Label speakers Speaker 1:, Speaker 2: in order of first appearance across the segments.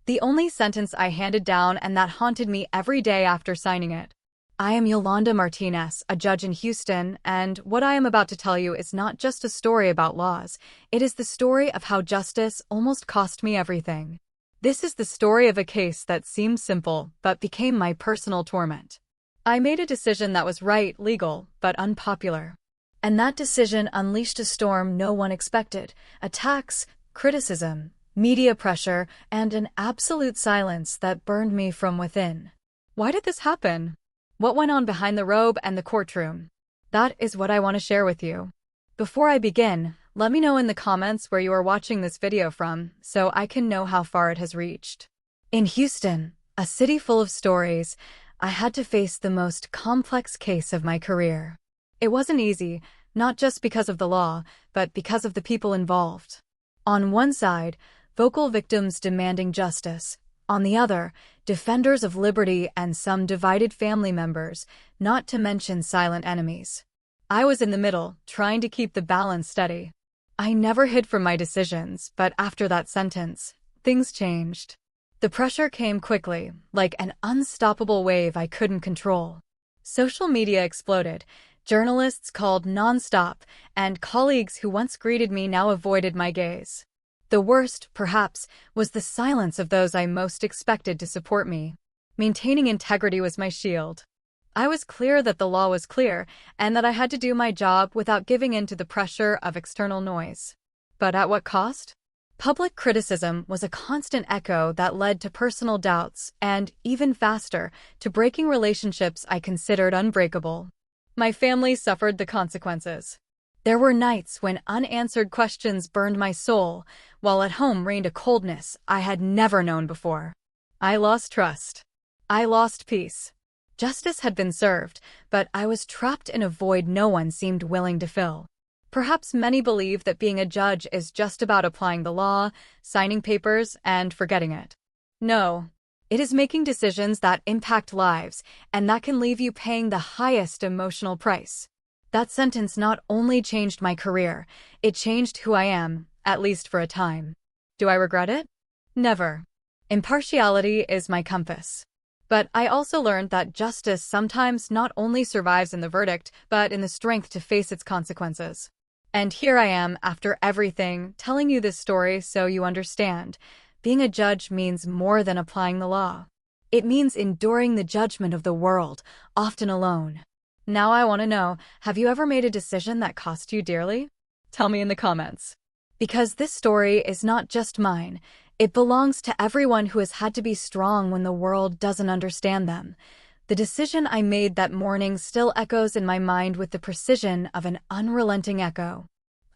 Speaker 1: The only sentence I handed down and that haunted me every day after signing it. I am Yolanda Martinez, a judge in Houston, and what I am about to tell you is not just a story about laws. It is the story of how justice almost cost me everything. This is the story of a case that seemed simple, but became my personal torment. I made a decision that was right, legal, but unpopular. And that decision unleashed a storm no one expected: attacks, criticism, media pressure, and an absolute silence that burned me from within. Why did this happen? What went on behind the robe and the courtroom? That is what I want to share with you. Before I begin, let me know in the comments where you are watching this video from, so I can know how far it has reached. In Houston, a city full of stories, I had to face the most complex case of my career. It wasn't easy, not just because of the law, but because of the people involved. On one side, vocal victims demanding justice. On the other, defenders of liberty and some divided family members, not to mention silent enemies. I was in the middle, trying to keep the balance steady. I never hid from my decisions, but after that sentence, things changed. The pressure came quickly, like an unstoppable wave I couldn't control. Social media exploded. Journalists called nonstop, and colleagues who once greeted me now avoided my gaze. The worst, perhaps, was the silence of those I most expected to support me. Maintaining integrity was my shield. I was clear that the law was clear, and that I had to do my job without giving in to the pressure of external noise. But at what cost? Public criticism was a constant echo that led to personal doubts, and, even faster, to breaking relationships I considered unbreakable. My family suffered the consequences. There were nights when unanswered questions burned my soul, while at home reigned a coldness I had never known before. I lost trust. I lost peace. Justice had been served, but I was trapped in a void no one seemed willing to fill. Perhaps many believe that being a judge is just about applying the law, signing papers, and forgetting it. No. It is making decisions that impact lives, and that can leave you paying the highest emotional price. That sentence not only changed my career, it changed who I am, at least for a time. Do I regret it? Never. Impartiality is my compass. But I also learned that justice sometimes not only survives in the verdict, but in the strength to face its consequences. And here I am, after everything, telling you this story so you understand. Being a judge means more than applying the law. It means enduring the judgment of the world, often alone. Now I want to know, have you ever made a decision that cost you dearly? Tell me in the comments. Because this story is not just mine. It belongs to everyone who has had to be strong when the world doesn't understand them. The decision I made that morning still echoes in my mind with the precision of an unrelenting echo.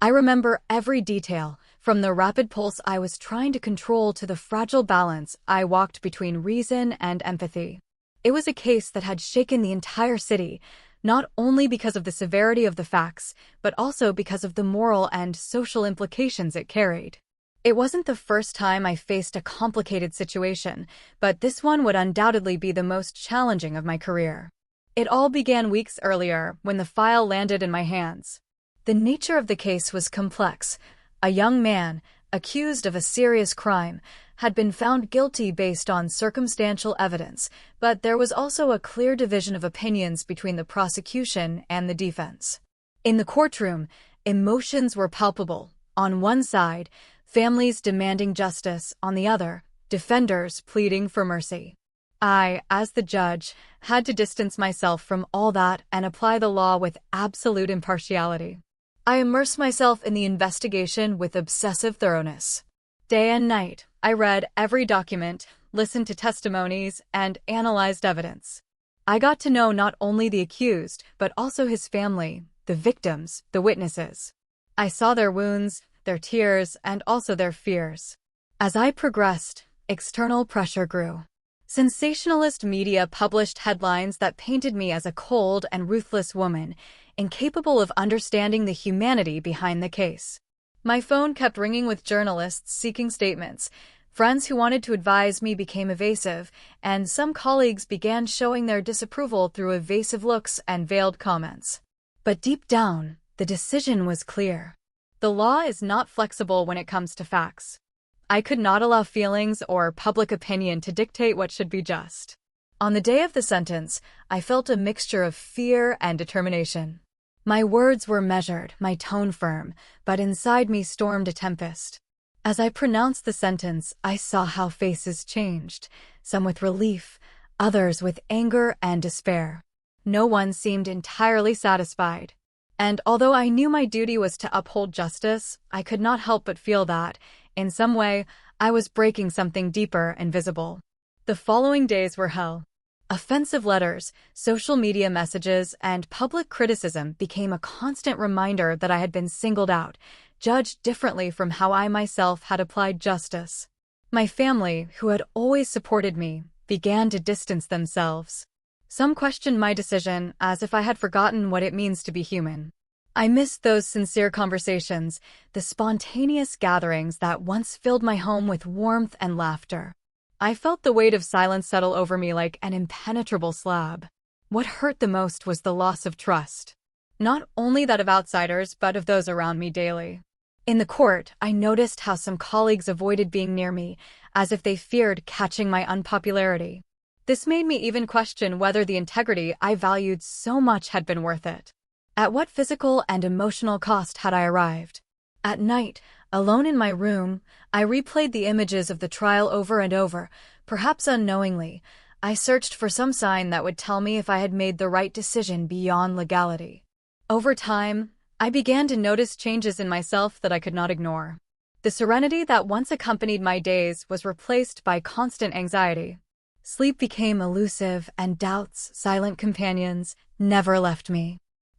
Speaker 1: I remember every detail, from the rapid pulse I was trying to control to the fragile balance I walked between reason and empathy. It was a case that had shaken the entire city, not only because of the severity of the facts, but also because of the moral and social implications it carried. It wasn't the first time I faced a complicated situation, but this one would undoubtedly be the most challenging of my career. It all began weeks earlier, when the file landed in my hands. The nature of the case was complex. A young man, accused of a serious crime, had been found guilty based on circumstantial evidence, but there was also a clear division of opinions between the prosecution and the defense. In the courtroom, emotions were palpable. On one side, families demanding justice; on the other, defenders pleading for mercy. I, as the judge, had to distance myself from all that and apply the law with absolute impartiality. I immersed myself in the investigation with obsessive thoroughness. Day and night, I read every document, listened to testimonies, and analyzed evidence. I got to know not only the accused, but also his family, the victims, the witnesses. I saw their wounds, their tears, and also their fears. As I progressed, external pressure grew. Sensationalist media published headlines that painted me as a cold and ruthless woman, incapable of understanding the humanity behind the case. My phone kept ringing with journalists seeking statements. Friends who wanted to advise me became evasive, and some colleagues began showing their disapproval through evasive looks and veiled comments. But deep down, the decision was clear. The law is not flexible when it comes to facts. I could not allow feelings or public opinion to dictate what should be just. On the day of the sentence, I felt a mixture of fear and determination. My words were measured, my tone firm, but inside me stormed a tempest. As I pronounced the sentence, I saw how faces changed, some with relief, others with anger and despair. No one seemed entirely satisfied. And although I knew my duty was to uphold justice, I could not help but feel that, in some way, I was breaking something deeper and visible. The following days were hell. Offensive letters, social media messages, and public criticism became a constant reminder that I had been singled out, judged differently from how I myself had applied justice. My family, who had always supported me, began to distance themselves. Some questioned my decision as if I had forgotten what it means to be human. I missed those sincere conversations, the spontaneous gatherings that once filled my home with warmth and laughter. I felt the weight of silence settle over me like an impenetrable slab. What hurt the most was the loss of trust. Not only that of outsiders, but of those around me daily. In the court, I noticed how some colleagues avoided being near me, as if they feared catching my unpopularity. This made me even question whether the integrity I valued so much had been worth it. At what physical and emotional cost had I arrived? At night, alone in my room, I replayed the images of the trial over and over. Perhaps unknowingly, I searched for some sign that would tell me if I had made the right decision beyond legality. Over time, I began to notice changes in myself that I could not ignore. The serenity that once accompanied my days was replaced by constant anxiety. Sleep became elusive, and doubts, silent companions, never left me.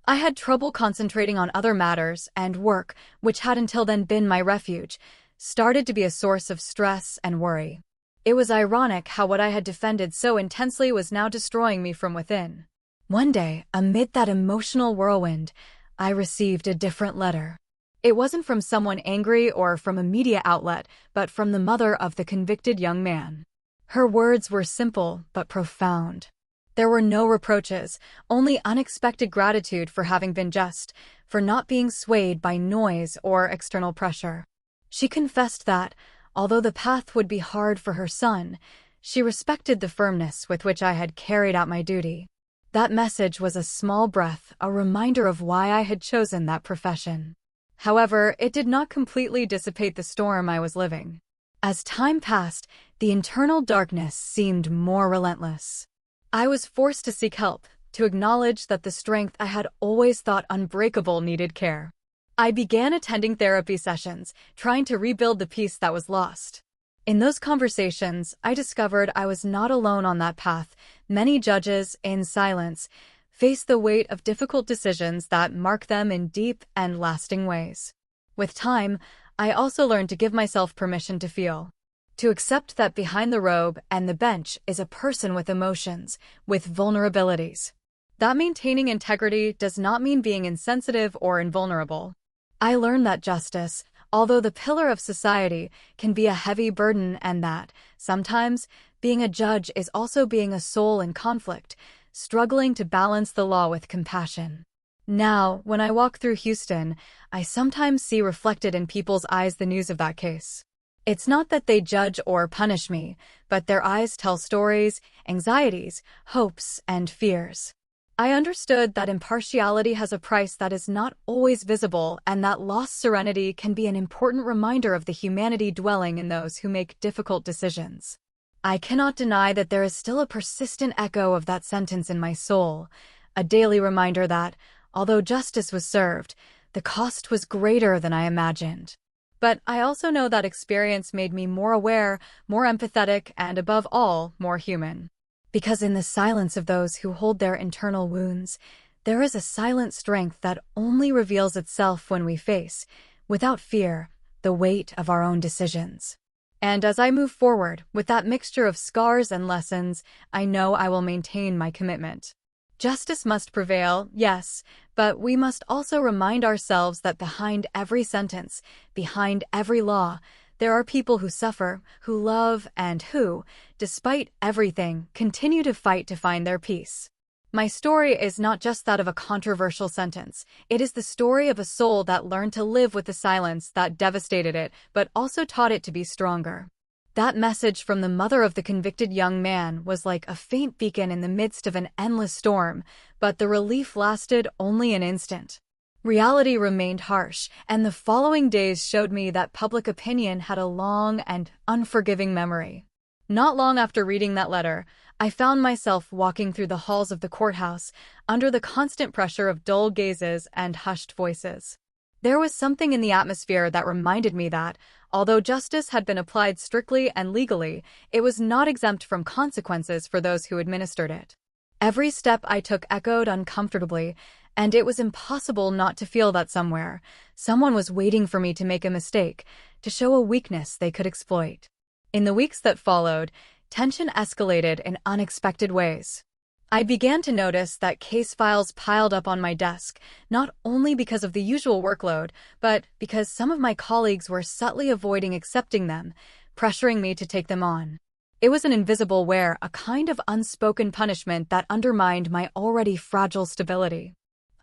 Speaker 1: I had trouble concentrating on other matters, and work, which had until then been my refuge, started to be a source of stress and worry. It was ironic how what I had defended so intensely was now destroying me from within. One day, amid that emotional whirlwind, I received a different letter. It wasn't from someone angry or from a media outlet, but from the mother of the convicted young man. Her words were simple but profound. There were no reproaches, only unexpected gratitude for having been just, for not being swayed by noise or external pressure. She confessed that, although the path would be hard for her son, she respected the firmness with which I had carried out my duty. That message was a small breath, a reminder of why I had chosen that profession. However, it did not completely dissipate the storm I was living. As time passed, the internal darkness seemed more relentless. I was forced to seek help, to acknowledge that the strength I had always thought unbreakable needed care. I began attending therapy sessions, trying to rebuild the peace that was lost. In those conversations, I discovered I was not alone on that path. Many judges, in silence, face the weight of difficult decisions that mark them in deep and lasting ways. With time, I also learned to give myself permission to feel. To accept that behind the robe and the bench is a person with emotions, with vulnerabilities. That maintaining integrity does not mean being insensitive or invulnerable. I learned that justice, although the pillar of society, can be a heavy burden, and that, sometimes, being a judge is also being a soul in conflict, struggling to balance the law with compassion. Now, when I walk through Houston, I sometimes see reflected in people's eyes the news of that case. It's not that they judge or punish me, but their eyes tell stories, anxieties, hopes, and fears. I understood that impartiality has a price that is not always visible, and that lost serenity can be an important reminder of the humanity dwelling in those who make difficult decisions. I cannot deny that there is still a persistent echo of that sentence in my soul, a daily reminder that, although justice was served, the cost was greater than I imagined. But I also know that experience made me more aware, more empathetic, and above all, more human. Because in the silence of those who hold their internal wounds, there is a silent strength that only reveals itself when we face, without fear, the weight of our own decisions. And as I move forward, with that mixture of scars and lessons, I know I will maintain my commitment. Justice must prevail, yes, but we must also remind ourselves that behind every sentence, behind every law, there are people who suffer, who love, and who, despite everything, continue to fight to find their peace. My story is not just that of a controversial sentence. It is the story of a soul that learned to live with the silence that devastated it, but also taught it to be stronger. That message from the mother of the convicted young man was like a faint beacon in the midst of an endless storm, but the relief lasted only an instant. Reality remained harsh, and the following days showed me that public opinion had a long and unforgiving memory. Not long after reading that letter, I found myself walking through the halls of the courthouse, under the constant pressure of dull gazes and hushed voices. There was something in the atmosphere that reminded me that, although justice had been applied strictly and legally, it was not exempt from consequences for those who administered it. Every step I took echoed uncomfortably, and it was impossible not to feel that somewhere, someone was waiting for me to make a mistake, to show a weakness they could exploit. In the weeks that followed, tension escalated in unexpected ways. I began to notice that case files piled up on my desk, not only because of the usual workload, but because some of my colleagues were subtly avoiding accepting them, pressuring me to take them on. It was an invisible wear, a kind of unspoken punishment that undermined my already fragile stability.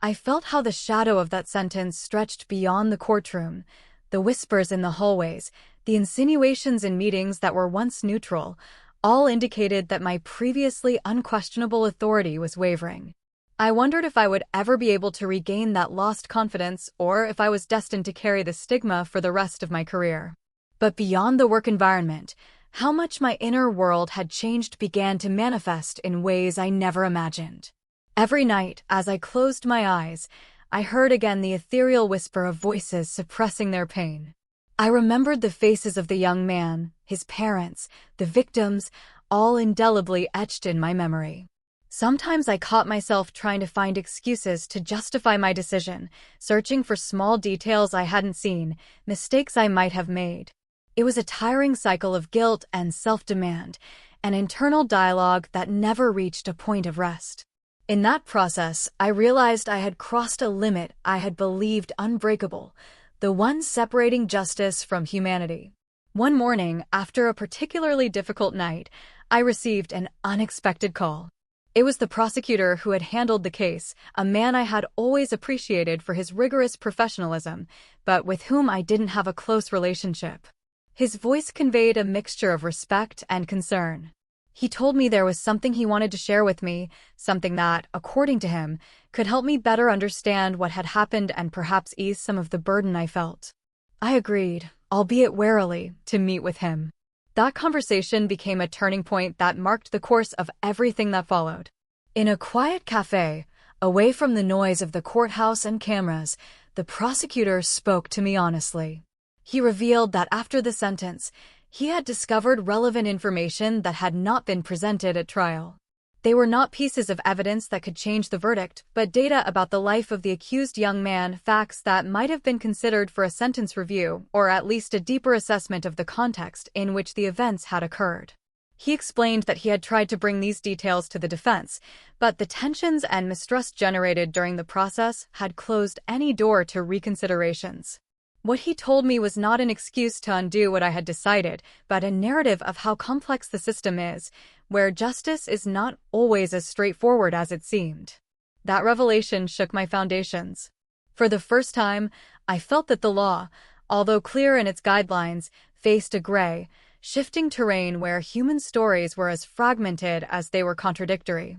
Speaker 1: I felt how the shadow of that sentence stretched beyond the courtroom, the whispers in the hallways, the insinuations in meetings that were once neutral, all indicated that my previously unquestionable authority was wavering. I wondered if I would ever be able to regain that lost confidence or if I was destined to carry the stigma for the rest of my career. But beyond the work environment, how much my inner world had changed began to manifest in ways I never imagined. Every night, as I closed my eyes, I heard again the ethereal whisper of voices suppressing their pain. I remembered the faces of the young man, his parents, the victims, all indelibly etched in my memory. Sometimes I caught myself trying to find excuses to justify my decision, searching for small details I hadn't seen, mistakes I might have made. It was a tiring cycle of guilt and self-demand, an internal dialogue that never reached a point of rest. In that process, I realized I had crossed a limit I had believed unbreakable, the one separating justice from humanity. One morning, after a particularly difficult night, I received an unexpected call. It was the prosecutor who had handled the case, a man I had always appreciated for his rigorous professionalism, but with whom I didn't have a close relationship. His voice conveyed a mixture of respect and concern. He told me there was something he wanted to share with me, something that, according to him, could help me better understand what had happened and perhaps ease some of the burden I felt. I agreed, albeit warily, to meet with him. That conversation became a turning point that marked the course of everything that followed. In a quiet cafe, away from the noise of the courthouse and cameras, the prosecutor spoke to me honestly. He revealed that after the sentence, he had discovered relevant information that had not been presented at trial. They were not pieces of evidence that could change the verdict, but data about the life of the accused young man, facts that might have been considered for a sentence review, or at least a deeper assessment of the context in which the events had occurred. He explained that he had tried to bring these details to the defense, but the tensions and mistrust generated during the process had closed any door to reconsiderations. What he told me was not an excuse to undo what I had decided, but a narrative of how complex the system is, where justice is not always as straightforward as it seemed. That revelation shook my foundations. For the first time, I felt that the law, although clear in its guidelines, faced a gray, shifting terrain where human stories were as fragmented as they were contradictory.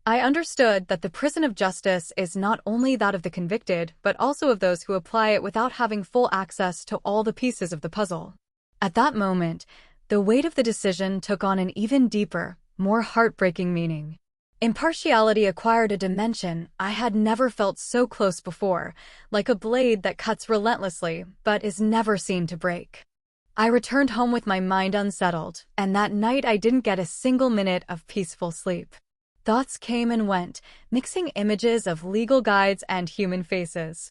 Speaker 1: I understood that the prison of justice is not only that of the convicted, but also of those who apply it without having full access to all the pieces of the puzzle. At that moment, the weight of the decision took on an even deeper, more heartbreaking meaning. Impartiality acquired a dimension I had never felt so close before, like a blade that cuts relentlessly but is never seen to break. I returned home with my mind unsettled, and that night I didn't get a single minute of peaceful sleep. Thoughts came and went, mixing images of legal guides and human faces.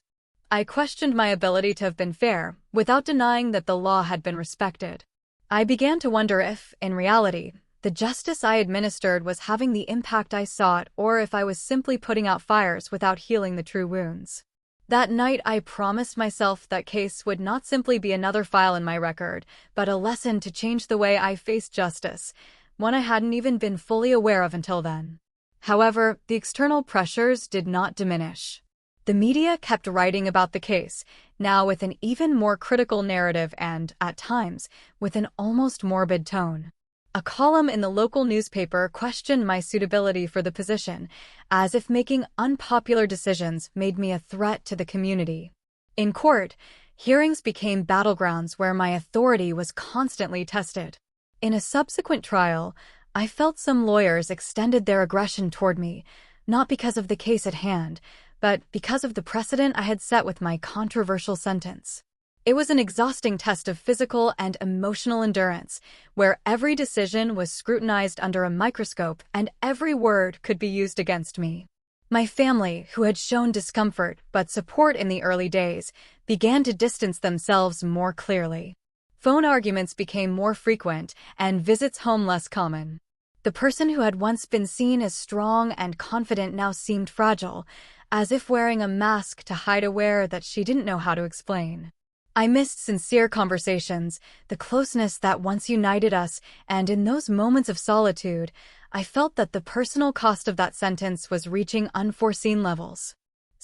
Speaker 1: I questioned my ability to have been fair, without denying that the law had been respected. I began to wonder if, in reality, the justice I administered was having the impact I sought, or if I was simply putting out fires without healing the true wounds. That night I promised myself that case would not simply be another file in my record, but a lesson to change the way I faced justice, one I hadn't even been fully aware of until then. However, the external pressures did not diminish. The media kept writing about the case, now with an even more critical narrative and, at times, with an almost morbid tone. A column in the local newspaper questioned my suitability for the position, as if making unpopular decisions made me a threat to the community. In court, hearings became battlegrounds where my authority was constantly tested. In a subsequent trial, I felt some lawyers extended their aggression toward me, not because of the case at hand, but because of the precedent I had set with my controversial sentence. It was an exhausting test of physical and emotional endurance, where every decision was scrutinized under a microscope and every word could be used against me. My family, who had shown discomfort but support in the early days, began to distance themselves more clearly. Phone arguments became more frequent and visits home less common. The person who had once been seen as strong and confident now seemed fragile, as if wearing a mask to hide a wear that she didn't know how to explain. I missed sincere conversations, the closeness that once united us, and in those moments of solitude, I felt that the personal cost of that sentence was reaching unforeseen levels.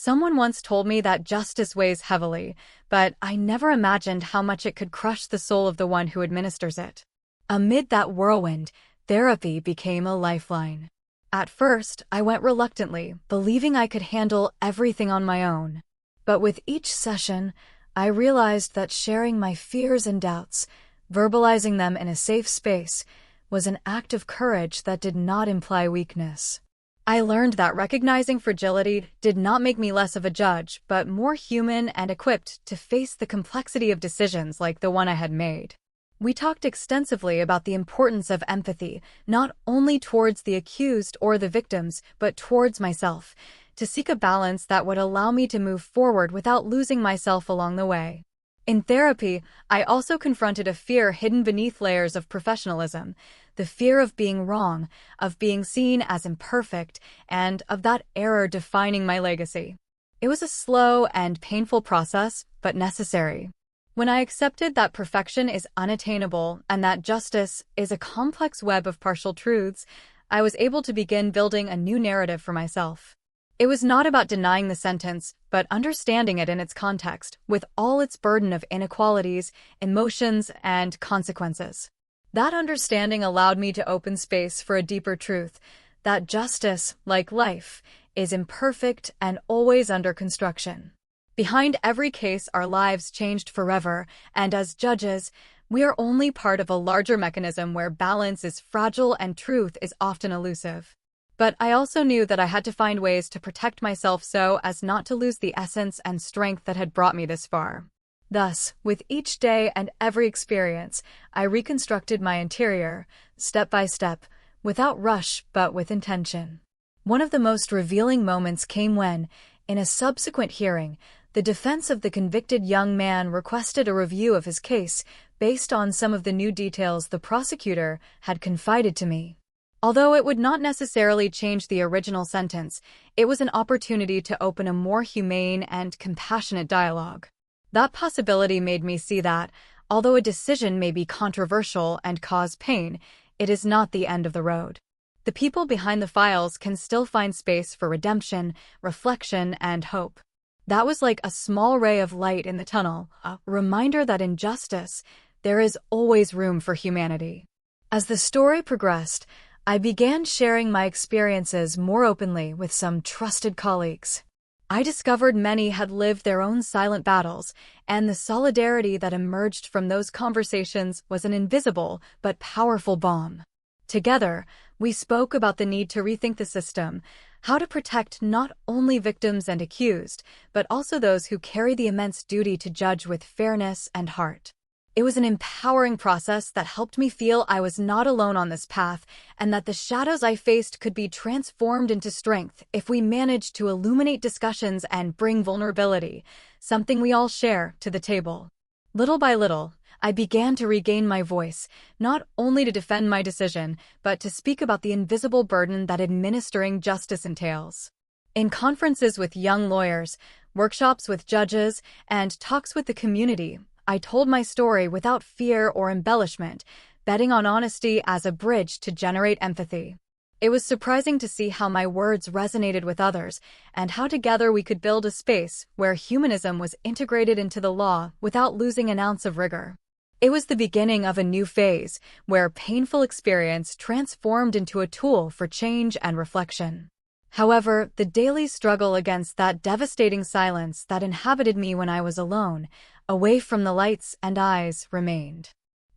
Speaker 1: Someone once told me that justice weighs heavily, but I never imagined how much it could crush the soul of the one who administers it. Amid that whirlwind, therapy became a lifeline. At first, I went reluctantly, believing I could handle everything on my own. But with each session, I realized that sharing my fears and doubts, verbalizing them in a safe space, was an act of courage that did not imply weakness. I learned that recognizing fragility did not make me less of a judge, but more human and equipped to face the complexity of decisions like the one I had made. We talked extensively about the importance of empathy, not only towards the accused or the victims, but towards myself, to seek a balance that would allow me to move forward without losing myself along the way. In therapy, I also confronted a fear hidden beneath layers of professionalism, the fear of being wrong, of being seen as imperfect, and of that error defining my legacy. It was a slow and painful process, but necessary. When I accepted that perfection is unattainable and that justice is a complex web of partial truths, I was able to begin building a new narrative for myself. It was not about denying the sentence, but understanding it in its context, with all its burden of inequalities, emotions, and consequences. That understanding allowed me to open space for a deeper truth, that justice, like life, is imperfect and always under construction. Behind every case, our lives changed forever, and as judges, we are only part of a larger mechanism where balance is fragile and truth is often elusive. But I also knew that I had to find ways to protect myself so as not to lose the essence and strength that had brought me this far. Thus, with each day and every experience, I reconstructed my interior, step by step, without rush but with intention. One of the most revealing moments came when, in a subsequent hearing, the defense of the convicted young man requested a review of his case based on some of the new details the prosecutor had confided to me. Although it would not necessarily change the original sentence, it was an opportunity to open a more humane and compassionate dialogue. That possibility made me see that, although a decision may be controversial and cause pain, it is not the end of the road. The people behind the files can still find space for redemption, reflection, and hope. That was like a small ray of light in the tunnel, a reminder that in justice, there is always room for humanity. As the story progressed, I began sharing my experiences more openly with some trusted colleagues. I discovered many had lived their own silent battles, and the solidarity that emerged from those conversations was an invisible but powerful balm. Together, we spoke about the need to rethink the system, how to protect not only victims and accused, but also those who carry the immense duty to judge with fairness and heart. It was an empowering process that helped me feel I was not alone on this path and that the shadows I faced could be transformed into strength if we managed to illuminate discussions and bring vulnerability, something we all share, to the table. Little by little, I began to regain my voice, not only to defend my decision, but to speak about the invisible burden that administering justice entails. In conferences with young lawyers, workshops with judges, and talks with the community, I told my story without fear or embellishment, betting on honesty as a bridge to generate empathy. It was surprising to see how my words resonated with others, and how together we could build a space where humanism was integrated into the law without losing an ounce of rigor. It was the beginning of a new phase, where painful experience transformed into a tool for change and reflection. However, the daily struggle against that devastating silence that inhabited me when I was alone, away from the lights and eyes, remained.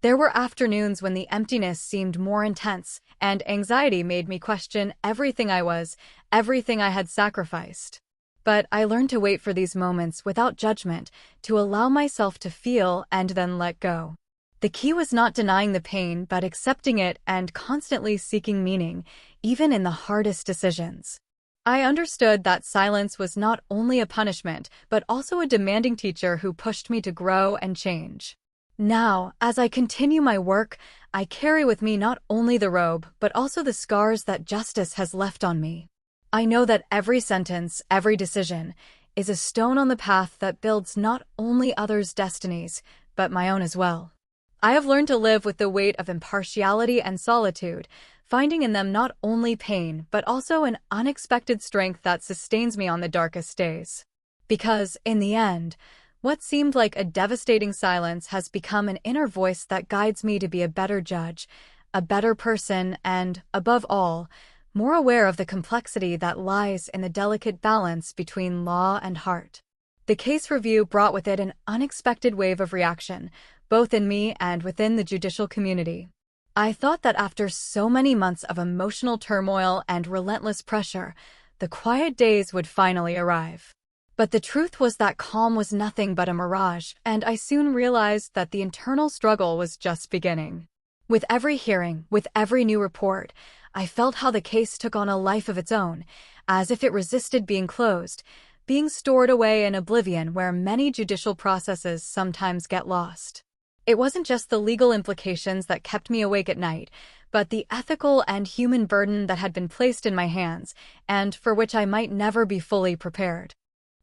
Speaker 1: There were afternoons when the emptiness seemed more intense, and anxiety made me question everything I was, everything I had sacrificed. But I learned to wait for these moments without judgment, to allow myself to feel and then let go. The key was not denying the pain but accepting it and constantly seeking meaning, even in the hardest decisions. I understood that silence was not only a punishment, but also a demanding teacher who pushed me to grow and change. Now, as I continue my work, I carry with me not only the robe, but also the scars that justice has left on me. I know that every sentence, every decision, is a stone on the path that builds not only others' destinies, but my own as well. I have learned to live with the weight of impartiality and solitude, finding in them not only pain, but also an unexpected strength that sustains me on the darkest days. Because, in the end, what seemed like a devastating silence has become an inner voice that guides me to be a better judge, a better person, and, above all, more aware of the complexity that lies in the delicate balance between law and heart. The case review brought with it an unexpected wave of reaction, both in me and within the judicial community. I thought that after so many months of emotional turmoil and relentless pressure, the quiet days would finally arrive. But the truth was that calm was nothing but a mirage, and I soon realized that the internal struggle was just beginning. With every hearing, with every new report, I felt how the case took on a life of its own, as if it resisted being closed, being stored away in oblivion where many judicial processes sometimes get lost. It wasn't just the legal implications that kept me awake at night, but the ethical and human burden that had been placed in my hands, and for which I might never be fully prepared.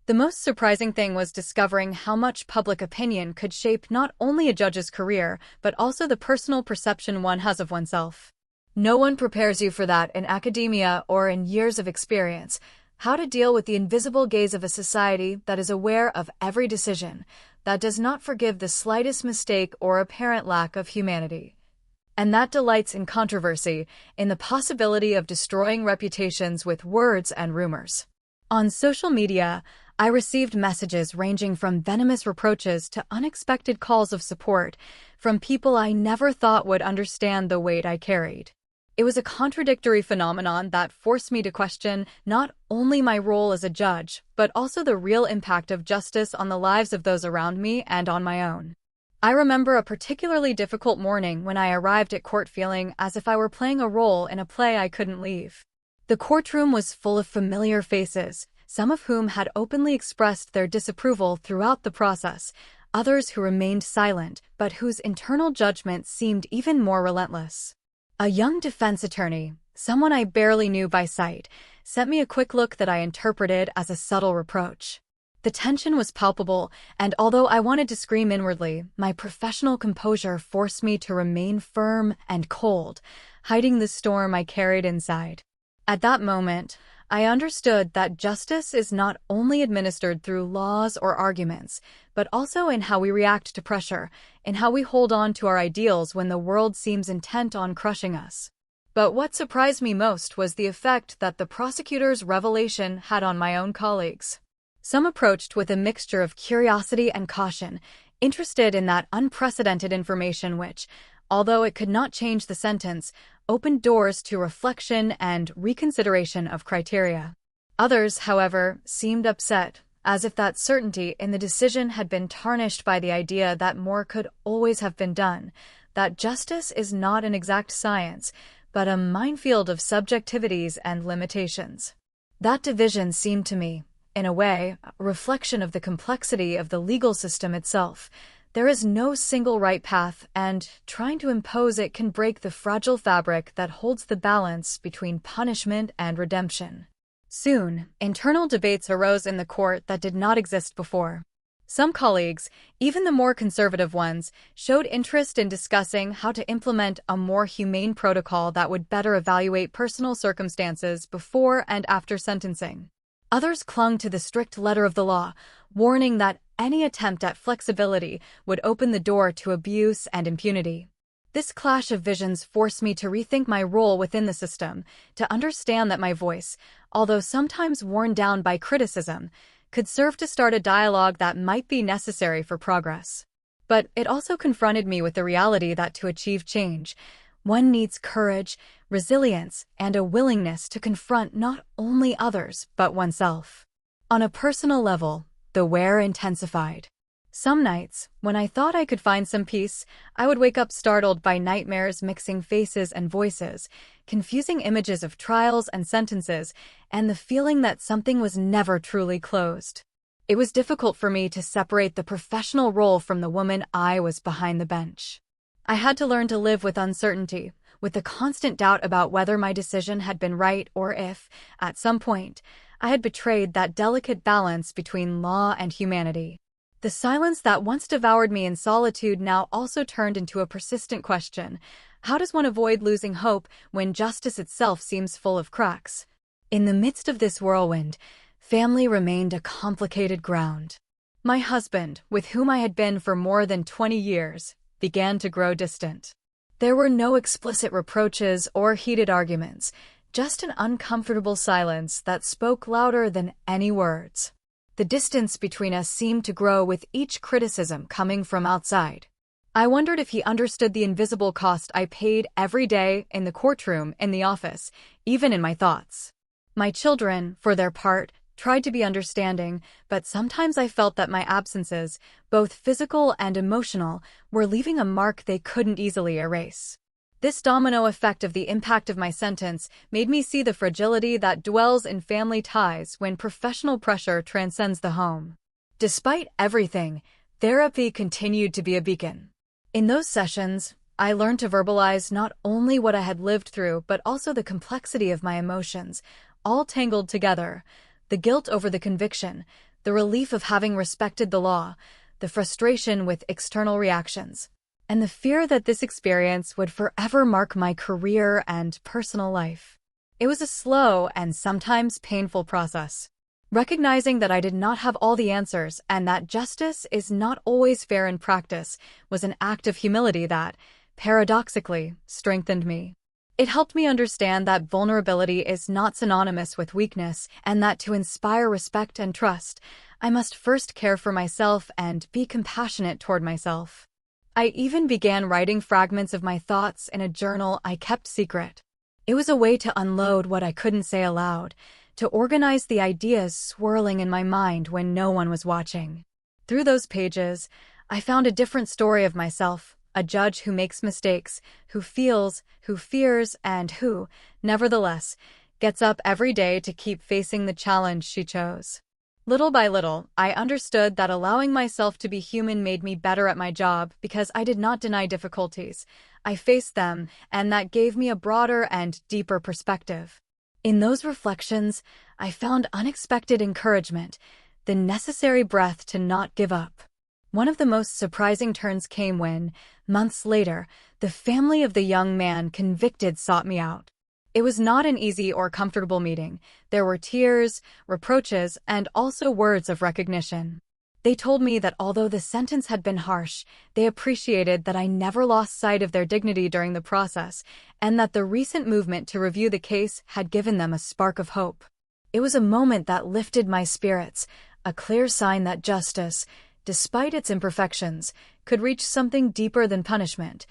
Speaker 1: The most surprising thing was discovering how much public opinion could shape not only a judge's career, but also the personal perception one has of oneself. No one prepares you for that in academia or in years of experience. How to deal with the invisible gaze of a society that is aware of every decision, that does not forgive the slightest mistake or apparent lack of humanity, and that delights in controversy, in the possibility of destroying reputations with words and rumors. On social media, I received messages ranging from venomous reproaches to unexpected calls of support from people I never thought would understand the weight I carried. It was a contradictory phenomenon that forced me to question not only my role as a judge, but also the real impact of justice on the lives of those around me and on my own. I remember a particularly difficult morning when I arrived at court feeling as if I were playing a role in a play I couldn't leave. The courtroom was full of familiar faces, some of whom had openly expressed their disapproval throughout the process, others who remained silent, but whose internal judgment seemed even more relentless. A young defense attorney, someone I barely knew by sight, sent me a quick look that I interpreted as a subtle reproach. The tension was palpable, and although I wanted to scream inwardly, my professional composure forced me to remain firm and cold, hiding the storm I carried inside. At that moment, I understood that justice is not only administered through laws or arguments, but also in how we react to pressure, in how we hold on to our ideals when the world seems intent on crushing us. But what surprised me most was the effect that the prosecutor's revelation had on my own colleagues. Some approached with a mixture of curiosity and caution, interested in that unprecedented information which, although it could not change the sentence, opened doors to reflection and reconsideration of criteria. Others, however, seemed upset, as if that certainty in the decision had been tarnished by the idea that more could always have been done, that justice is not an exact science, but a minefield of subjectivities and limitations. That division seemed to me, in a way, a reflection of the complexity of the legal system itself. There is no single right path, and trying to impose it can break the fragile fabric that holds the balance between punishment and redemption. Soon, internal debates arose in the court that did not exist before. Some colleagues, even the more conservative ones, showed interest in discussing how to implement a more humane protocol that would better evaluate personal circumstances before and after sentencing. Others clung to the strict letter of the law, warning that any attempt at flexibility would open the door to abuse and impunity. This clash of visions forced me to rethink my role within the system, to understand that my voice, although sometimes worn down by criticism, could serve to start a dialogue that might be necessary for progress. But it also confronted me with the reality that to achieve change, one needs courage, resilience, and a willingness to confront not only others but oneself. On a personal level, the wear intensified. Some nights, when I thought I could find some peace, I would wake up startled by nightmares mixing faces and voices, confusing images of trials and sentences, and the feeling that something was never truly closed. It was difficult for me to separate the professional role from the woman I was behind the bench. I had to learn to live with uncertainty, with the constant doubt about whether my decision had been right or if, at some point, I had betrayed that delicate balance between law and humanity. The silence that once devoured me in solitude now also turned into a persistent question. How does one avoid losing hope when justice itself seems full of cracks? In the midst of this whirlwind, family remained a complicated ground. My husband, with whom I had been for more than 20 years, began to grow distant. There were no explicit reproaches or heated arguments, just an uncomfortable silence that spoke louder than any words. The distance between us seemed to grow with each criticism coming from outside. I wondered if he understood the invisible cost I paid every day in the courtroom, in the office, even in my thoughts. My children, for their part, tried to be understanding, but sometimes I felt that my absences, both physical and emotional, were leaving a mark they couldn't easily erase. This domino effect of the impact of my sentence made me see the fragility that dwells in family ties when professional pressure transcends the home. Despite everything, therapy continued to be a beacon. In those sessions, I learned to verbalize not only what I had lived through but also the complexity of my emotions, all tangled together: the guilt over the conviction, the relief of having respected the law, the frustration with external reactions, and the fear that this experience would forever mark my career and personal life. It was a slow and sometimes painful process. Recognizing that I did not have all the answers and that justice is not always fair in practice was an act of humility that, paradoxically, strengthened me. It helped me understand that vulnerability is not synonymous with weakness and that to inspire respect and trust, I must first care for myself and be compassionate toward myself. I even began writing fragments of my thoughts in a journal I kept secret. It was a way to unload what I couldn't say aloud, to organize the ideas swirling in my mind when no one was watching. Through those pages, I found a different story of myself, a judge who makes mistakes, who feels, who fears, and who, nevertheless, gets up every day to keep facing the challenge she chose. Little by little, I understood that allowing myself to be human made me better at my job because I did not deny difficulties. I faced them, and that gave me a broader and deeper perspective. In those reflections, I found unexpected encouragement, the necessary breath to not give up. One of the most surprising turns came when, months later, the family of the young man convicted sought me out. It was not an easy or comfortable meeting. There were tears, reproaches, and also words of recognition. They told me that although the sentence had been harsh, they appreciated that I never lost sight of their dignity during the process, and that the recent movement to review the case had given them a spark of hope. It was a moment that lifted my spirits, a clear sign that justice, despite its imperfections, could reach something deeper than punishment.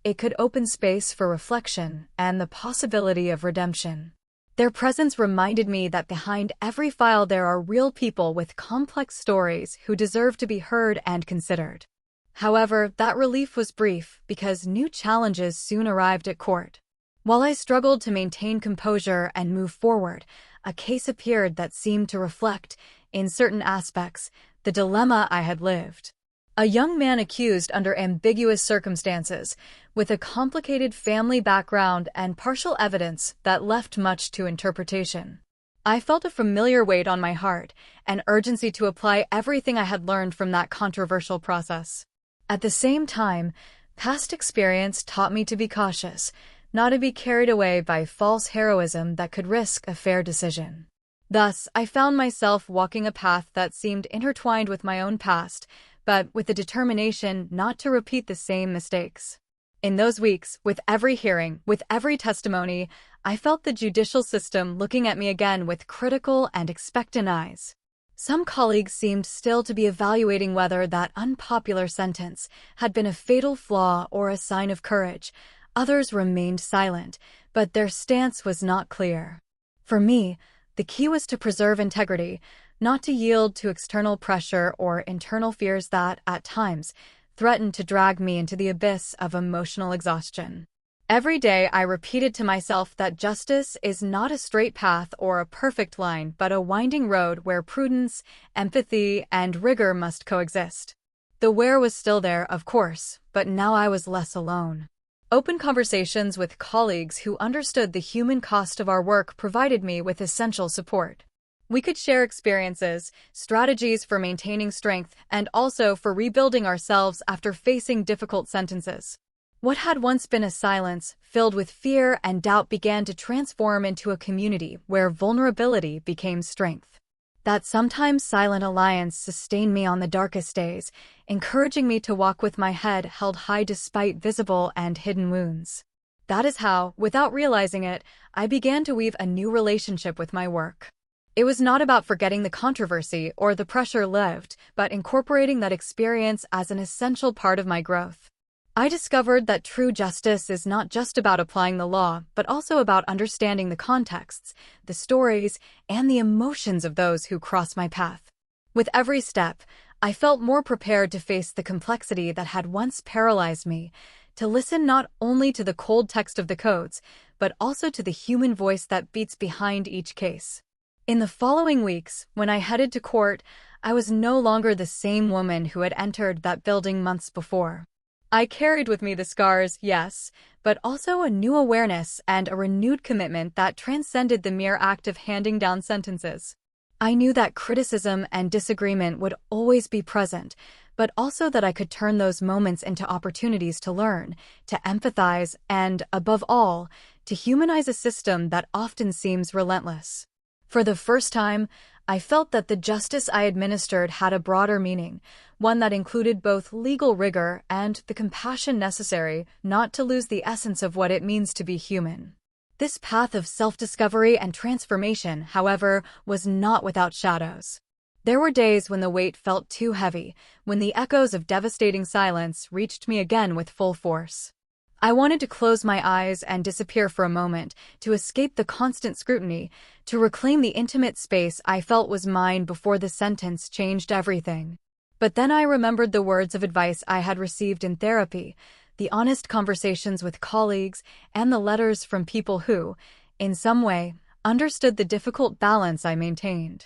Speaker 1: It could open space for reflection and the possibility of redemption. Their presence reminded me that behind every file there are real people with complex stories who deserve to be heard and considered. However, that relief was brief because new challenges soon arrived at court. While I struggled to maintain composure and move forward, a case appeared that seemed to reflect, in certain aspects, the dilemma I had lived. A young man accused under ambiguous circumstances, with a complicated family background and partial evidence that left much to interpretation. I felt a familiar weight on my heart, an urgency to apply everything I had learned from that controversial process. At the same time, past experience taught me to be cautious, not to be carried away by false heroism that could risk a fair decision. Thus, I found myself walking a path that seemed intertwined with my own past, but with the determination not to repeat the same mistakes. In those weeks, with every hearing, with every testimony, I felt the judicial system looking at me again with critical and expectant eyes. Some colleagues seemed still to be evaluating whether that unpopular sentence had been a fatal flaw or a sign of courage. Others remained silent, but their stance was not clear. For me, the key was to preserve integrity, not to yield to external pressure or internal fears that, at times, threatened to drag me into the abyss of emotional exhaustion. Every day I repeated to myself that justice is not a straight path or a perfect line, but a winding road where prudence, empathy, and rigor must coexist. The where was still there, of course, but now I was less alone. Open conversations with colleagues who understood the human cost of our work provided me with essential support. We could share experiences, strategies for maintaining strength, and also for rebuilding ourselves after facing difficult sentences. What had once been a silence, filled with fear and doubt, began to transform into a community where vulnerability became strength. That sometimes silent alliance sustained me on the darkest days, encouraging me to walk with my head held high despite visible and hidden wounds. That is how, without realizing it, I began to weave a new relationship with my work. It was not about forgetting the controversy or the pressure lived, but incorporating that experience as an essential part of my growth. I discovered that true justice is not just about applying the law, but also about understanding the contexts, the stories, and the emotions of those who cross my path. With every step, I felt more prepared to face the complexity that had once paralyzed me, to listen not only to the cold text of the codes, but also to the human voice that beats behind each case. In the following weeks, when I headed to court, I was no longer the same woman who had entered that building months before. I carried with me the scars, yes, but also a new awareness and a renewed commitment that transcended the mere act of handing down sentences. I knew that criticism and disagreement would always be present, but also that I could turn those moments into opportunities to learn, to empathize, and, above all, to humanize a system that often seems relentless. For the first time, I felt that the justice I administered had a broader meaning, one that included both legal rigor and the compassion necessary not to lose the essence of what it means to be human. This path of self-discovery and transformation, however, was not without shadows. There were days when the weight felt too heavy, when the echoes of devastating silence reached me again with full force. I wanted to close my eyes and disappear for a moment, to escape the constant scrutiny, to reclaim the intimate space I felt was mine before the sentence changed everything. But then I remembered the words of advice I had received in therapy, the honest conversations with colleagues, and the letters from people who, in some way, understood the difficult balance I maintained.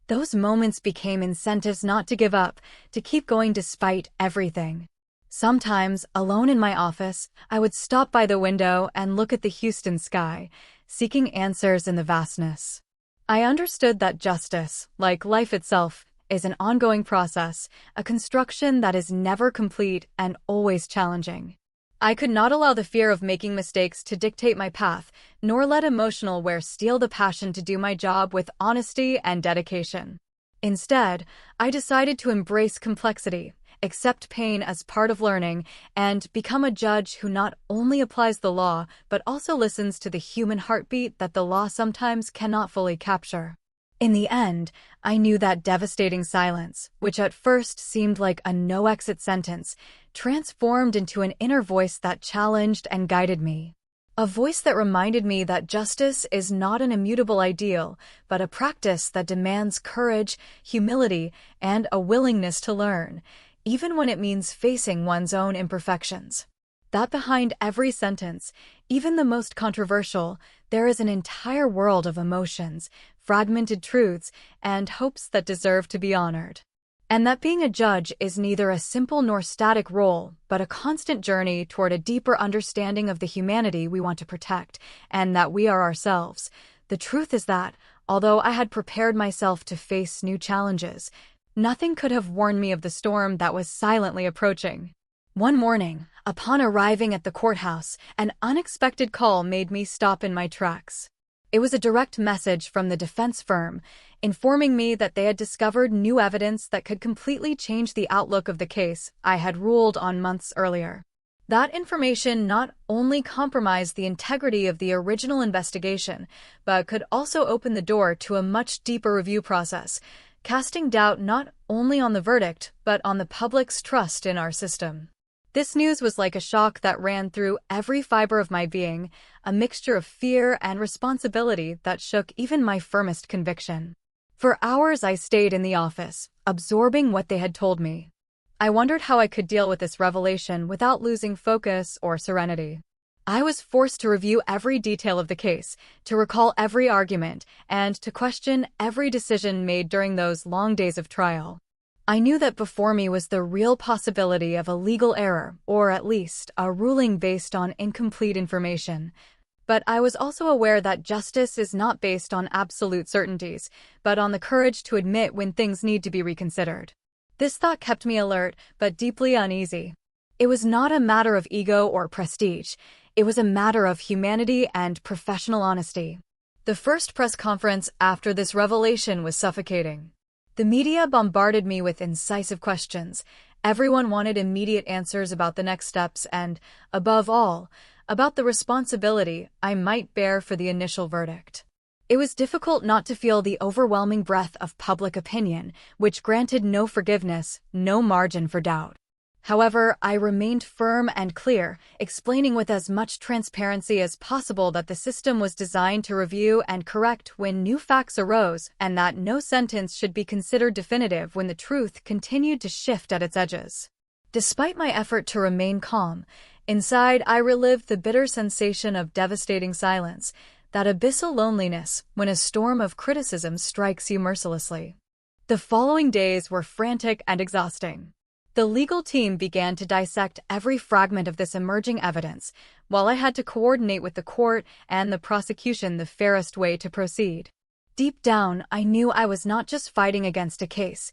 Speaker 1: Those moments became incentives not to give up, to keep going despite everything. Sometimes, alone in my office, I would stop by the window and look at the Houston sky, seeking answers in the vastness. I understood that justice, like life itself, is an ongoing process, a construction that is never complete and always challenging. I could not allow the fear of making mistakes to dictate my path, nor let emotional wear steal the passion to do my job with honesty and dedication. Instead, I decided to embrace complexity, accept pain as part of learning, and become a judge who not only applies the law, but also listens to the human heartbeat that the law sometimes cannot fully capture. In the end, I knew that devastating silence, which at first seemed like a no-exit sentence, transformed into an inner voice that challenged and guided me. A voice that reminded me that justice is not an immutable ideal, but a practice that demands courage, humility, and a willingness to learn, even when it means facing one's own imperfections. That behind every sentence, even the most controversial, there is an entire world of emotions, fragmented truths, and hopes that deserve to be honored. And that being a judge is neither a simple nor static role, but a constant journey toward a deeper understanding of the humanity we want to protect, and that we are ourselves. The truth is that, Although I had prepared myself to face new challenges, nothing could have warned me of the storm that was silently approaching. One morning, upon arriving at the courthouse, an unexpected call made me stop in my tracks. It was a direct message from the defense firm, informing me that they had discovered new evidence that could completely change the outlook of the case I had ruled on months earlier. That information not only compromised the integrity of the original investigation, but could also open the door to a much deeper review process, casting doubt not only on the verdict, but on the public's trust in our system. This news was like a shock that ran through every fiber of my being, a mixture of fear and responsibility that shook even my firmest conviction. For hours I stayed in the office, absorbing what they had told me. I wondered how I could deal with this revelation without losing focus or serenity. I was forced to review every detail of the case, to recall every argument, and to question every decision made during those long days of trial. I knew that before me was the real possibility of a legal error, or at least a ruling based on incomplete information. But I was also aware that justice is not based on absolute certainties, but on the courage to admit when things need to be reconsidered. This thought kept me alert, but deeply uneasy. It was not a matter of ego or prestige. It was a matter of humanity and professional honesty. The first press conference after this revelation was suffocating. The media bombarded me with incisive questions. Everyone wanted immediate answers about the next steps and, above all, about the responsibility I might bear for the initial verdict. It was difficult not to feel the overwhelming breath of public opinion, which granted no forgiveness, no margin for doubt. However, I remained firm and clear, explaining with as much transparency as possible that the system was designed to review and correct when new facts arose, and that no sentence should be considered definitive when the truth continued to shift at its edges. Despite my effort to remain calm, inside I relived the bitter sensation of devastating silence, that abyssal loneliness when a storm of criticism strikes you mercilessly. The following days were frantic and exhausting. The legal team began to dissect every fragment of this emerging evidence, while I had to coordinate with the court and the prosecution the fairest way to proceed. Deep down, I knew I was not just fighting against a case,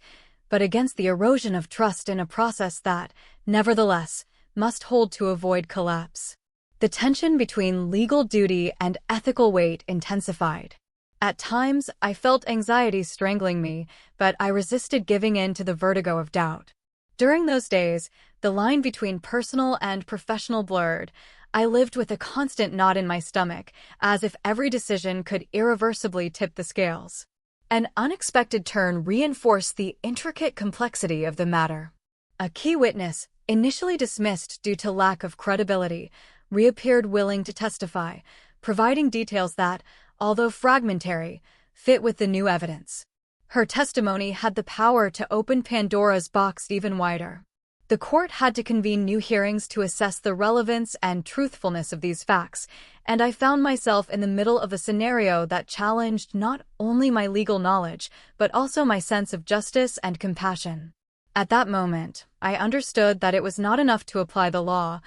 Speaker 1: but against the erosion of trust in a process that, nevertheless, must hold to avoid collapse. The tension between legal duty and ethical weight intensified. At times, I felt anxiety strangling me, but I resisted giving in to the vertigo of doubt. During those days, the line between personal and professional blurred. I lived with a constant knot in my stomach, as if every decision could irreversibly tip the scales. An unexpected turn reinforced the intricate complexity of the matter. A key witness, initially dismissed due to lack of credibility, reappeared willing to testify, providing details that, although fragmentary, fit with the new evidence. Her testimony had the power to open Pandora's box even wider. The court had to convene new hearings to assess the relevance and truthfulness of these facts, and I found myself in the middle of a scenario that challenged not only my legal knowledge, but also my sense of justice and compassion. At that moment, I understood that it was not enough to apply the law.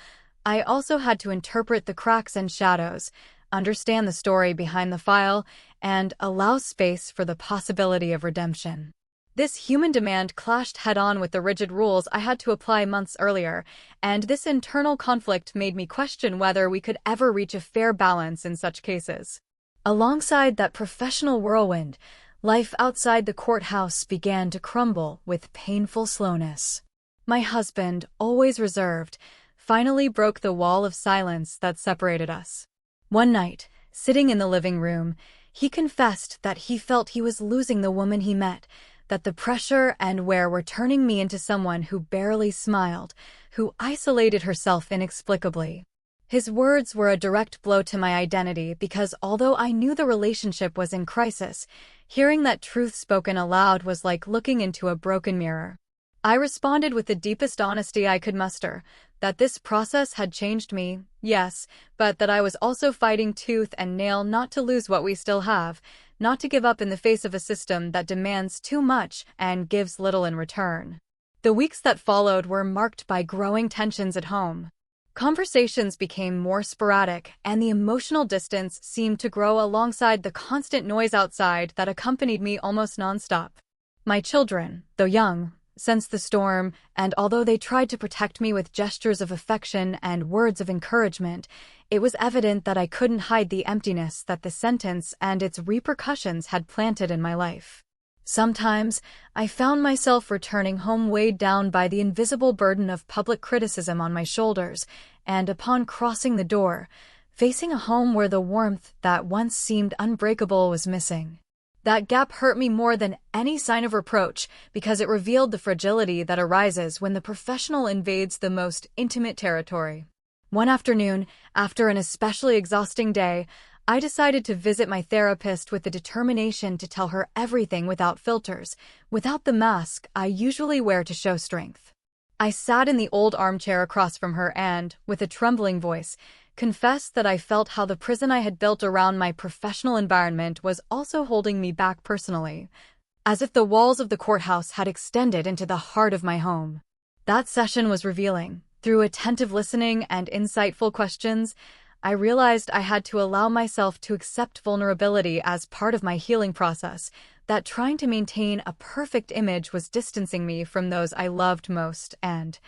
Speaker 1: I also had to interpret the cracks and shadows, understand the story behind the file, and allow space for the possibility of redemption. This human demand clashed head-on with the rigid rules I had to apply months earlier, and this internal conflict made me question whether we could ever reach a fair balance in such cases. Alongside that professional whirlwind, life outside the courthouse began to crumble with painful slowness. My husband, always reserved, finally broke the wall of silence that separated us. One night, sitting in the living room, he confessed that he felt he was losing the woman he met, that the pressure and wear were turning me into someone who barely smiled, who isolated herself inexplicably. His words were a direct blow to my identity because although I knew the relationship was in crisis, hearing that truth spoken aloud was like looking into a broken mirror. I responded with the deepest honesty I could muster, that this process had changed me, yes, but that I was also fighting tooth and nail not to lose what we still have, not to give up in the face of a system that demands too much and gives little in return. The weeks that followed were marked by growing tensions at home. Conversations became more sporadic, and the emotional distance seemed to grow alongside the constant noise outside that accompanied me almost nonstop. My children, though young, sensed the storm, and although they tried to protect me with gestures of affection and words of encouragement, it was evident that I couldn't hide the emptiness that the sentence and its repercussions had planted in my life. Sometimes, I found myself returning home weighed down by the invisible burden of public criticism on my shoulders, and upon crossing the door, facing a home where the warmth that once seemed unbreakable was missing. That gap hurt me more than any sign of reproach because it revealed the fragility that arises when the professional invades the most intimate territory. One afternoon, after an especially exhausting day, I decided to visit my therapist with the determination to tell her everything without filters, without the mask I usually wear to show strength. I sat in the old armchair across from her and, with a trembling voice, confessed that I felt how the prison I had built around my professional environment was also holding me back personally, as if the walls of the courthouse had extended into the heart of my home. That session was revealing. Through attentive listening and insightful questions, I realized I had to allow myself to accept vulnerability as part of my healing process, that trying to maintain a perfect image was distancing me from those I loved most and,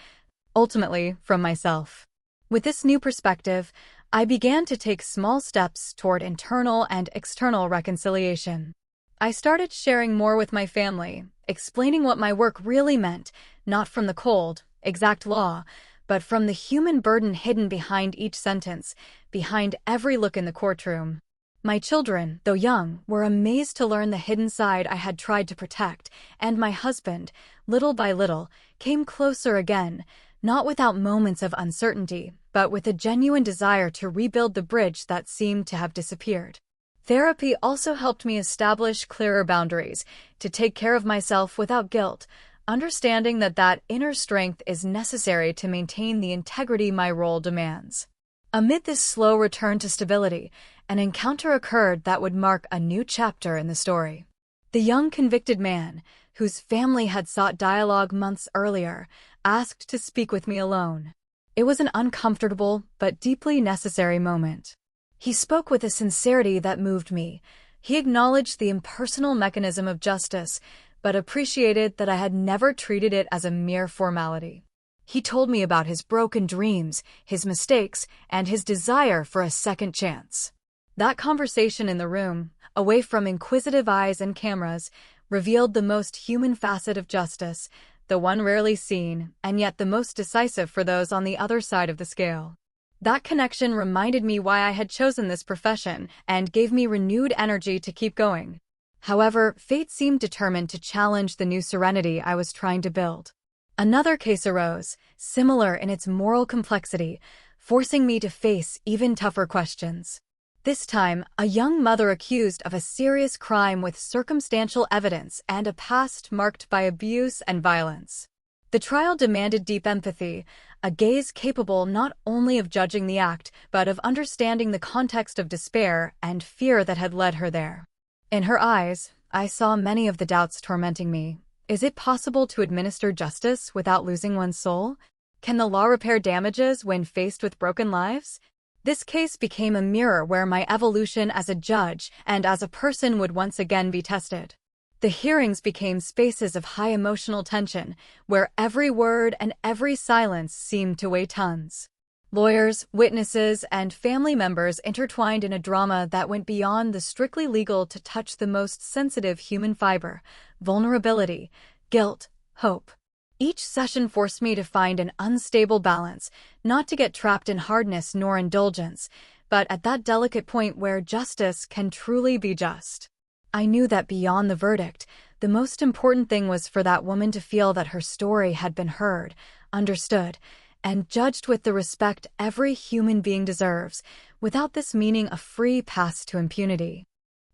Speaker 1: ultimately, from myself. With this new perspective, I began to take small steps toward internal and external reconciliation. I started sharing more with my family, explaining what my work really meant, not from the cold, exact law, but from the human burden hidden behind each sentence, behind every look in the courtroom. My children, though young, were amazed to learn the hidden side I had tried to protect, and my husband, little by little, came closer again, not without moments of uncertainty, but with a genuine desire to rebuild the bridge that seemed to have disappeared. Therapy also helped me establish clearer boundaries, to take care of myself without guilt, understanding that inner strength is necessary to maintain the integrity my role demands. Amid this slow return to stability, an encounter occurred that would mark a new chapter in the story. The young convicted man, whose family had sought dialogue months earlier, asked to speak with me alone. It was an uncomfortable but deeply necessary moment. He spoke with a sincerity that moved me. He acknowledged the impersonal mechanism of justice, but appreciated that I had never treated it as a mere formality. He told me about his broken dreams, his mistakes, and his desire for a second chance. That conversation in the room, away from inquisitive eyes and cameras, revealed the most human facet of justice, the one rarely seen, and yet the most decisive for those on the other side of the scale. That connection reminded me why I had chosen this profession and gave me renewed energy to keep going. However, fate seemed determined to challenge the new serenity I was trying to build. Another case arose, similar in its moral complexity, forcing me to face even tougher questions. This time, a young mother accused of a serious crime with circumstantial evidence and a past marked by abuse and violence. The trial demanded deep empathy, a gaze capable not only of judging the act, but of understanding the context of despair and fear that had led her there. In her eyes, I saw many of the doubts tormenting me. Is it possible to administer justice without losing one's soul? Can the law repair damages when faced with broken lives? This case became a mirror where my evolution as a judge and as a person would once again be tested. The hearings became spaces of high emotional tension, where every word and every silence seemed to weigh tons. Lawyers, witnesses, and family members intertwined in a drama that went beyond the strictly legal to touch the most sensitive human fiber: vulnerability, guilt, hope. Each session forced me to find an unstable balance, not to get trapped in hardness nor indulgence, but at that delicate point where justice can truly be just. I knew that beyond the verdict, the most important thing was for that woman to feel that her story had been heard, understood, and judged with the respect every human being deserves, without this meaning a free pass to impunity.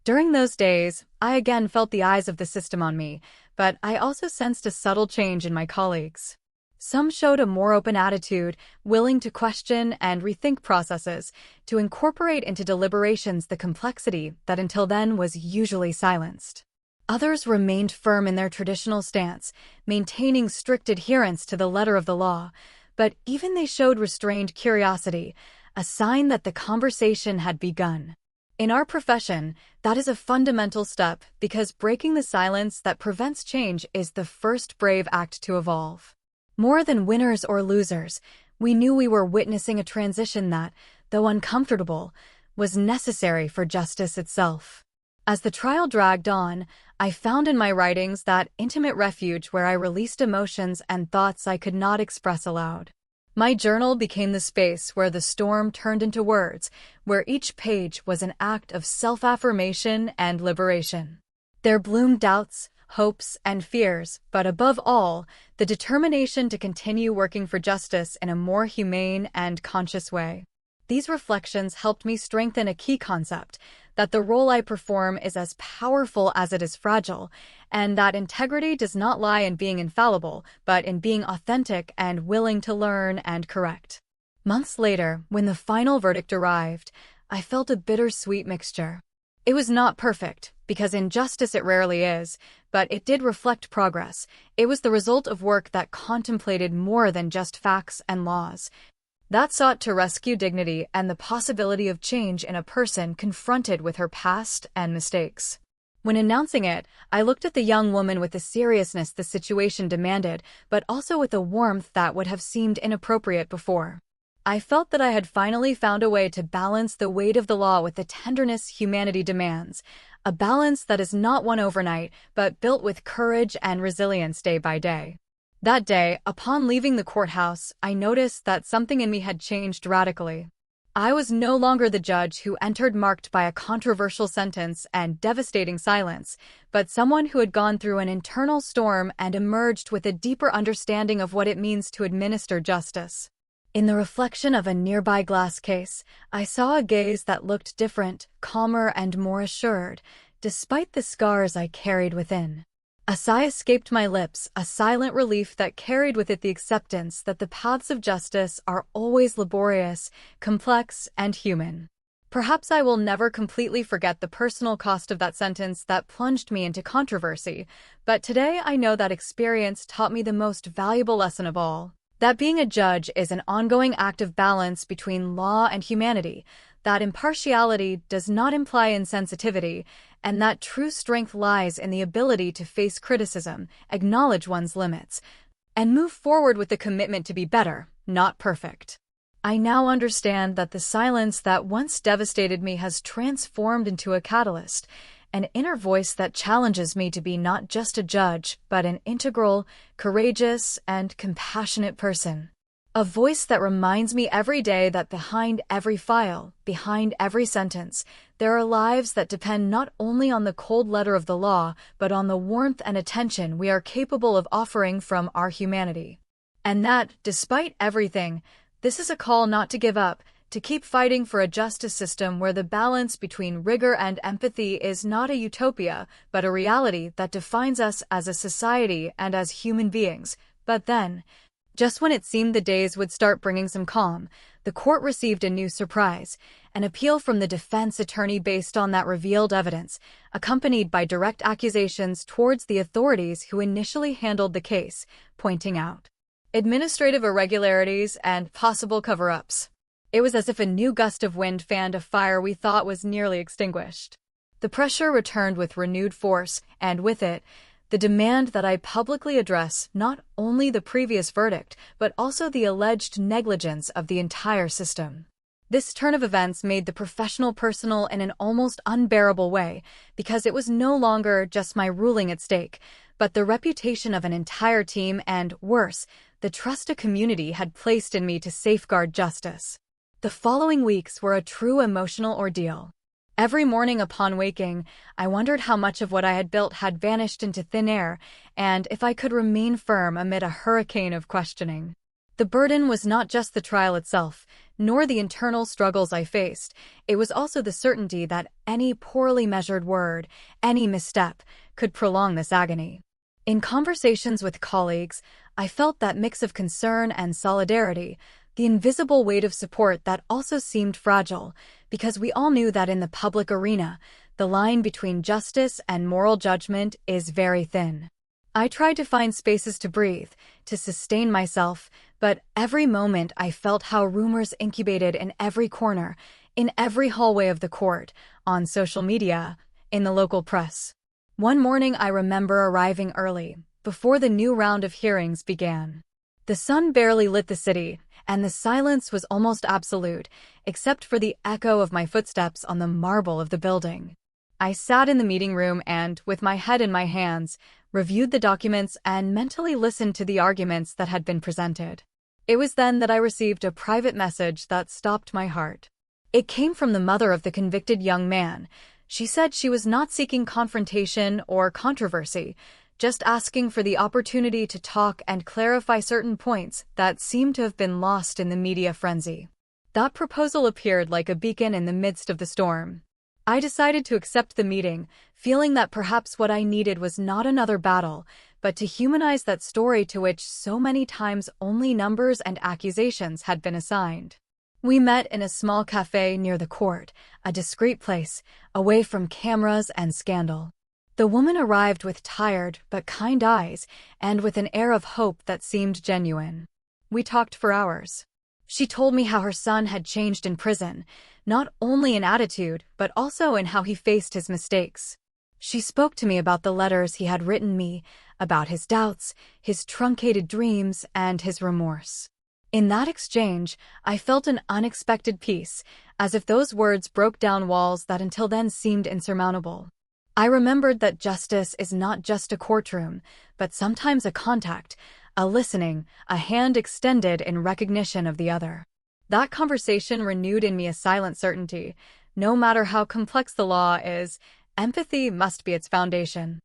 Speaker 1: During those days, I again felt the eyes of the system on me, but I also sensed a subtle change in my colleagues. Some showed a more open attitude, willing to question and rethink processes, to incorporate into deliberations the complexity that until then was usually silenced. Others remained firm in their traditional stance, maintaining strict adherence to the letter of the law, but even they showed restrained curiosity, a sign that the conversation had begun. In our profession, that is a fundamental step because breaking the silence that prevents change is the first brave act to evolve. More than winners or losers, we knew we were witnessing a transition that, though uncomfortable, was necessary for justice itself. As the trial dragged on, I found in my writings that intimate refuge where I released emotions and thoughts I could not express aloud. My journal became the space where the storm turned into words, where each page was an act of self-affirmation and liberation. There bloomed doubts, hopes, and fears, but above all, the determination to continue working for justice in a more humane and conscious way. These reflections helped me strengthen a key concept, that the role I perform is as powerful as it is fragile, and that integrity does not lie in being infallible, but in being authentic and willing to learn and correct. Months later, when the final verdict arrived, I felt a bittersweet mixture. It was not perfect, because in justice it rarely is, but it did reflect progress. It was the result of work that contemplated more than just facts and laws, that sought to rescue dignity and the possibility of change in a person confronted with her past and mistakes. When announcing it, I looked at the young woman with the seriousness the situation demanded, but also with a warmth that would have seemed inappropriate before. I felt that I had finally found a way to balance the weight of the law with the tenderness humanity demands, a balance that is not won overnight, but built with courage and resilience day by day. That day, upon leaving the courthouse, I noticed that something in me had changed radically. I was no longer the judge who entered marked by a controversial sentence and devastating silence, but someone who had gone through an internal storm and emerged with a deeper understanding of what it means to administer justice. In the reflection of a nearby glass case, I saw a gaze that looked different, calmer, and more assured, despite the scars I carried within. A sigh escaped my lips, a silent relief that carried with it the acceptance that the paths of justice are always laborious, complex, and human. Perhaps I will never completely forget the personal cost of that sentence that plunged me into controversy, but today I know that experience taught me the most valuable lesson of all, that being a judge is an ongoing act of balance between law and humanity, that impartiality does not imply insensitivity, and that true strength lies in the ability to face criticism, acknowledge one's limits, and move forward with the commitment to be better, not perfect. I now understand that the silence that once devastated me has transformed into a catalyst, an inner voice that challenges me to be not just a judge, but an integral, courageous, and compassionate person. A voice that reminds me every day that behind every file, behind every sentence, there are lives that depend not only on the cold letter of the law, but on the warmth and attention we are capable of offering from our humanity. And that, despite everything, this is a call not to give up, to keep fighting for a justice system where the balance between rigor and empathy is not a utopia, but a reality that defines us as a society and as human beings. But then, just when it seemed the days would start bringing some calm, the court received a new surprise, an appeal from the defense attorney based on that revealed evidence, accompanied by direct accusations towards the authorities who initially handled the case, pointing out administrative irregularities and possible cover-ups. It was as if a new gust of wind fanned a fire we thought was nearly extinguished. The pressure returned with renewed force, and with it, the demand that I publicly address not only the previous verdict, but also the alleged negligence of the entire system. This turn of events made the professional personal in an almost unbearable way, because it was no longer just my ruling at stake, but the reputation of an entire team and, worse, the trust a community had placed in me to safeguard justice. The following weeks were a true emotional ordeal. Every morning upon waking, I wondered how much of what I had built had vanished into thin air, and if I could remain firm amid a hurricane of questioning. The burden was not just the trial itself, nor the internal struggles I faced. It was also the certainty that any poorly measured word, any misstep, could prolong this agony. In conversations with colleagues, I felt that mix of concern and solidarity, the invisible weight of support that also seemed fragile, because we all knew that in the public arena, the line between justice and moral judgment is very thin. I tried to find spaces to breathe, to sustain myself, But every moment I felt how rumors incubated in every corner, in every hallway of the court, on social media, in the local press. One morning I remember arriving early, before the new round of hearings began. The sun barely lit the city, and the silence was almost absolute, except for the echo of my footsteps on the marble of the building. I sat in the meeting room and, with my head in my hands, reviewed the documents and mentally listened to the arguments that had been presented. It was then that I received a private message that stopped my heart. It came from the mother of the convicted young man. She said she was not seeking confrontation or controversy, just asking for the opportunity to talk and clarify certain points that seemed to have been lost in the media frenzy. That proposal appeared like a beacon in the midst of the storm. I decided to accept the meeting, feeling that perhaps what I needed was not another battle, but to humanize that story to which so many times only numbers and accusations had been assigned. We met in a small cafe near the court, a discreet place, away from cameras and scandal. The woman arrived with tired but kind eyes and with an air of hope that seemed genuine. We talked for hours. She told me how her son had changed in prison, not only in attitude, but also in how he faced his mistakes. She spoke to me about the letters he had written me, about his doubts, his truncated dreams, and his remorse. In that exchange, I felt an unexpected peace, as if those words broke down walls that until then seemed insurmountable. I remembered that justice is not just a courtroom, but sometimes a contact, a listening, a hand extended in recognition of the other. That conversation renewed in me a silent certainty. No matter how complex the law is, empathy must be its foundation.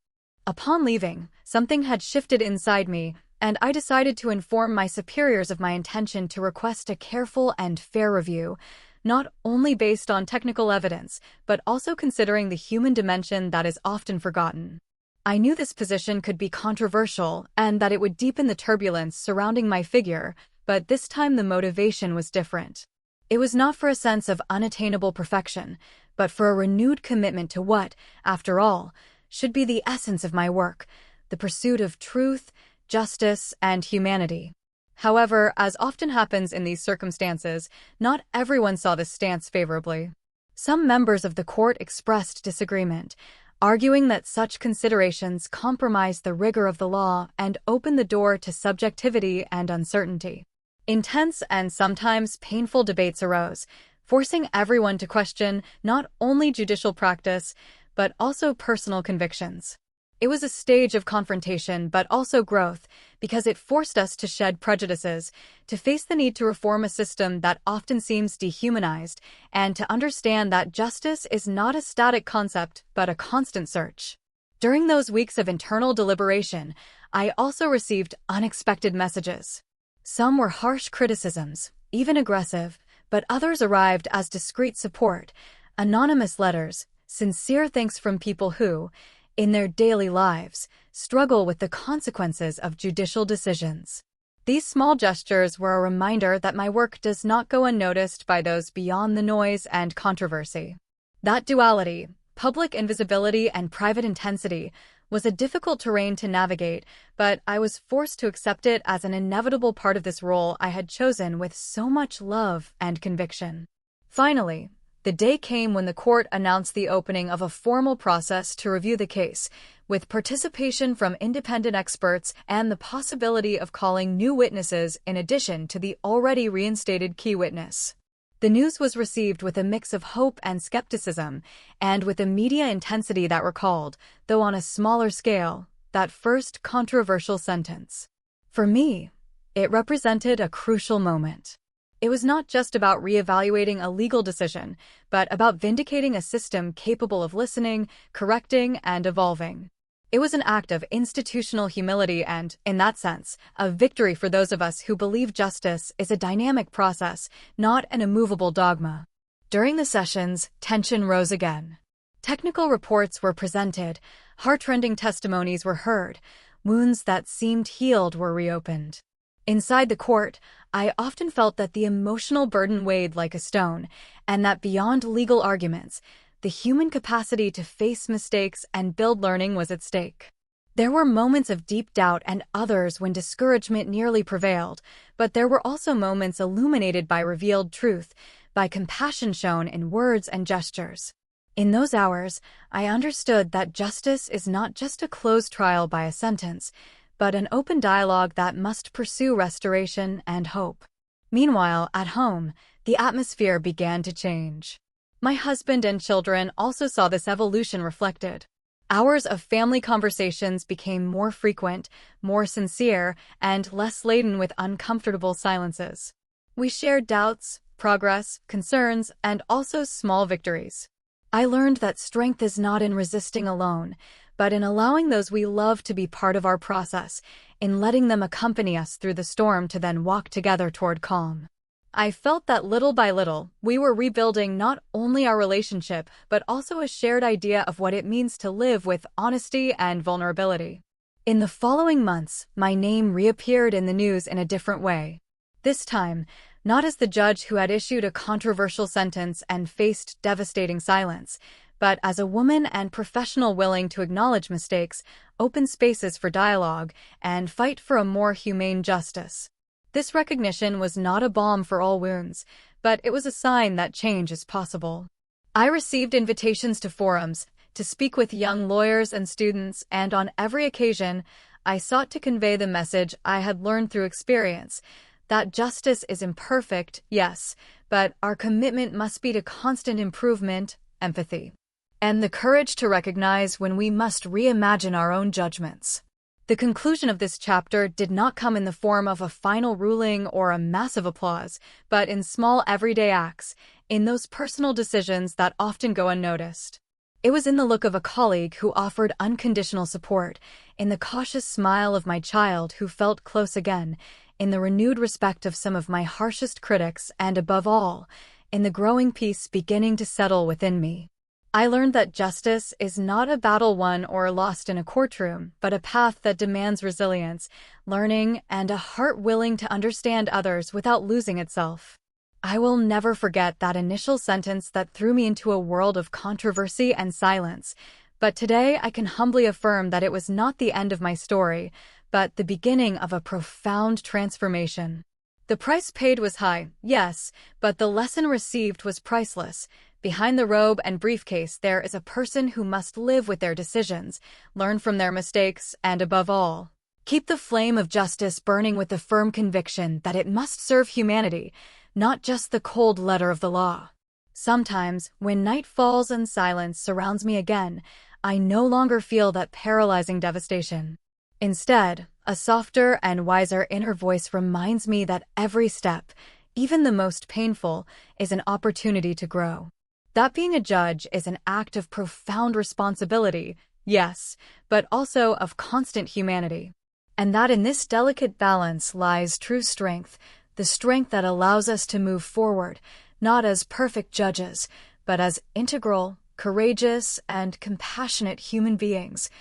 Speaker 1: Upon leaving, something had shifted inside me, and I decided to inform my superiors of my intention to request a careful and fair review, not only based on technical evidence, but also considering the human dimension that is often forgotten. I knew this position could be controversial and that it would deepen the turbulence surrounding my figure, but this time the motivation was different. It was not for a sense of unattainable perfection, but for a renewed commitment to what, after all, should be the essence of my work, the pursuit of truth, justice, and humanity. However, as often happens in these circumstances, not everyone saw this stance favorably. Some members of the court expressed disagreement, arguing that such considerations compromised the rigor of the law and opened the door to subjectivity and uncertainty. Intense and sometimes painful debates arose, forcing everyone to question not only judicial practice, but also personal convictions. It was a stage of confrontation but also growth, because it forced us to shed prejudices, to face the need to reform a system that often seems dehumanized, and to understand that justice is not a static concept but a constant search. During those weeks of internal deliberation, I also received unexpected messages. Some were harsh criticisms, even aggressive, but others arrived as discreet support, anonymous letters, sincere thanks from people who, in their daily lives, struggle with the consequences of judicial decisions. These small gestures were a reminder that my work does not go unnoticed by those beyond the noise and controversy. That duality, public invisibility and private intensity, was a difficult terrain to navigate, but I was forced to accept it as an inevitable part of this role I had chosen with so much love and conviction. Finally, the day came when the court announced the opening of a formal process to review the case, with participation from independent experts and the possibility of calling new witnesses in addition to the already reinstated key witness. The news was received with a mix of hope and skepticism, and with a media intensity that recalled, though on a smaller scale, that first controversial sentence. For me, it represented a crucial moment. It was not just about reevaluating a legal decision, but about vindicating a system capable of listening, correcting, and evolving. It was an act of institutional humility and, in that sense, a victory for those of us who believe justice is a dynamic process, not an immovable dogma. During the sessions, tension rose again. Technical reports were presented, heart-rending testimonies were heard, wounds that seemed healed were reopened. Inside the court, I often felt that the emotional burden weighed like a stone, and that beyond legal arguments, the human capacity to face mistakes and build learning was at stake. There were moments of deep doubt and others when discouragement nearly prevailed, but there were also moments illuminated by revealed truth, by compassion shown in words and gestures. In those hours, I understood that justice is not just a closed trial by a sentence, but an open dialogue that must pursue restoration and hope. Meanwhile, at home, the atmosphere began to change. My husband and children also saw this evolution reflected. Hours of family conversations became more frequent, more sincere, and less laden with uncomfortable silences. We shared doubts, progress, concerns, and also small victories. I learned that strength is not in resisting alone, but in allowing those we love to be part of our process, in letting them accompany us through the storm to then walk together toward calm. I felt that little by little, we were rebuilding not only our relationship, but also a shared idea of what it means to live with honesty and vulnerability. In the following months, my name reappeared in the news in a different way. This time, not as the judge who had issued a controversial sentence and faced devastating silence, but as a woman and professional willing to acknowledge mistakes, open spaces for dialogue, and fight for a more humane justice. This recognition was not a balm for all wounds, but it was a sign that change is possible. I received invitations to forums, to speak with young lawyers and students, and on every occasion, I sought to convey the message I had learned through experience, that justice is imperfect, yes, but our commitment must be to constant improvement, empathy, and the courage to recognize when we must reimagine our own judgments. The conclusion of this chapter did not come in the form of a final ruling or a massive applause, but in small everyday acts, in those personal decisions that often go unnoticed. It was in the look of a colleague who offered unconditional support, in the cautious smile of my child who felt close again, in the renewed respect of some of my harshest critics, and above all, in the growing peace beginning to settle within me. I learned that justice is not a battle won or lost in a courtroom, but a path that demands resilience, learning, and a heart willing to understand others without losing itself. I will never forget that initial sentence that threw me into a world of controversy and silence, but today I can humbly affirm that it was not the end of my story, but the beginning of a profound transformation. The price paid was high, yes, but the lesson received was priceless. Behind the robe and briefcase there is a person who must live with their decisions, learn from their mistakes, and above all, keep the flame of justice burning with the firm conviction that it must serve humanity, not just the cold letter of the law. Sometimes, when night falls and silence surrounds me again, I no longer feel that paralyzing devastation. Instead, a softer and wiser inner voice reminds me that every step, even the most painful, is an opportunity to grow. That being a judge is an act of profound responsibility, yes, but also of constant humanity. And that in this delicate balance lies true strength, the strength that allows us to move forward, not as perfect judges, but as integral, courageous, and compassionate human beings,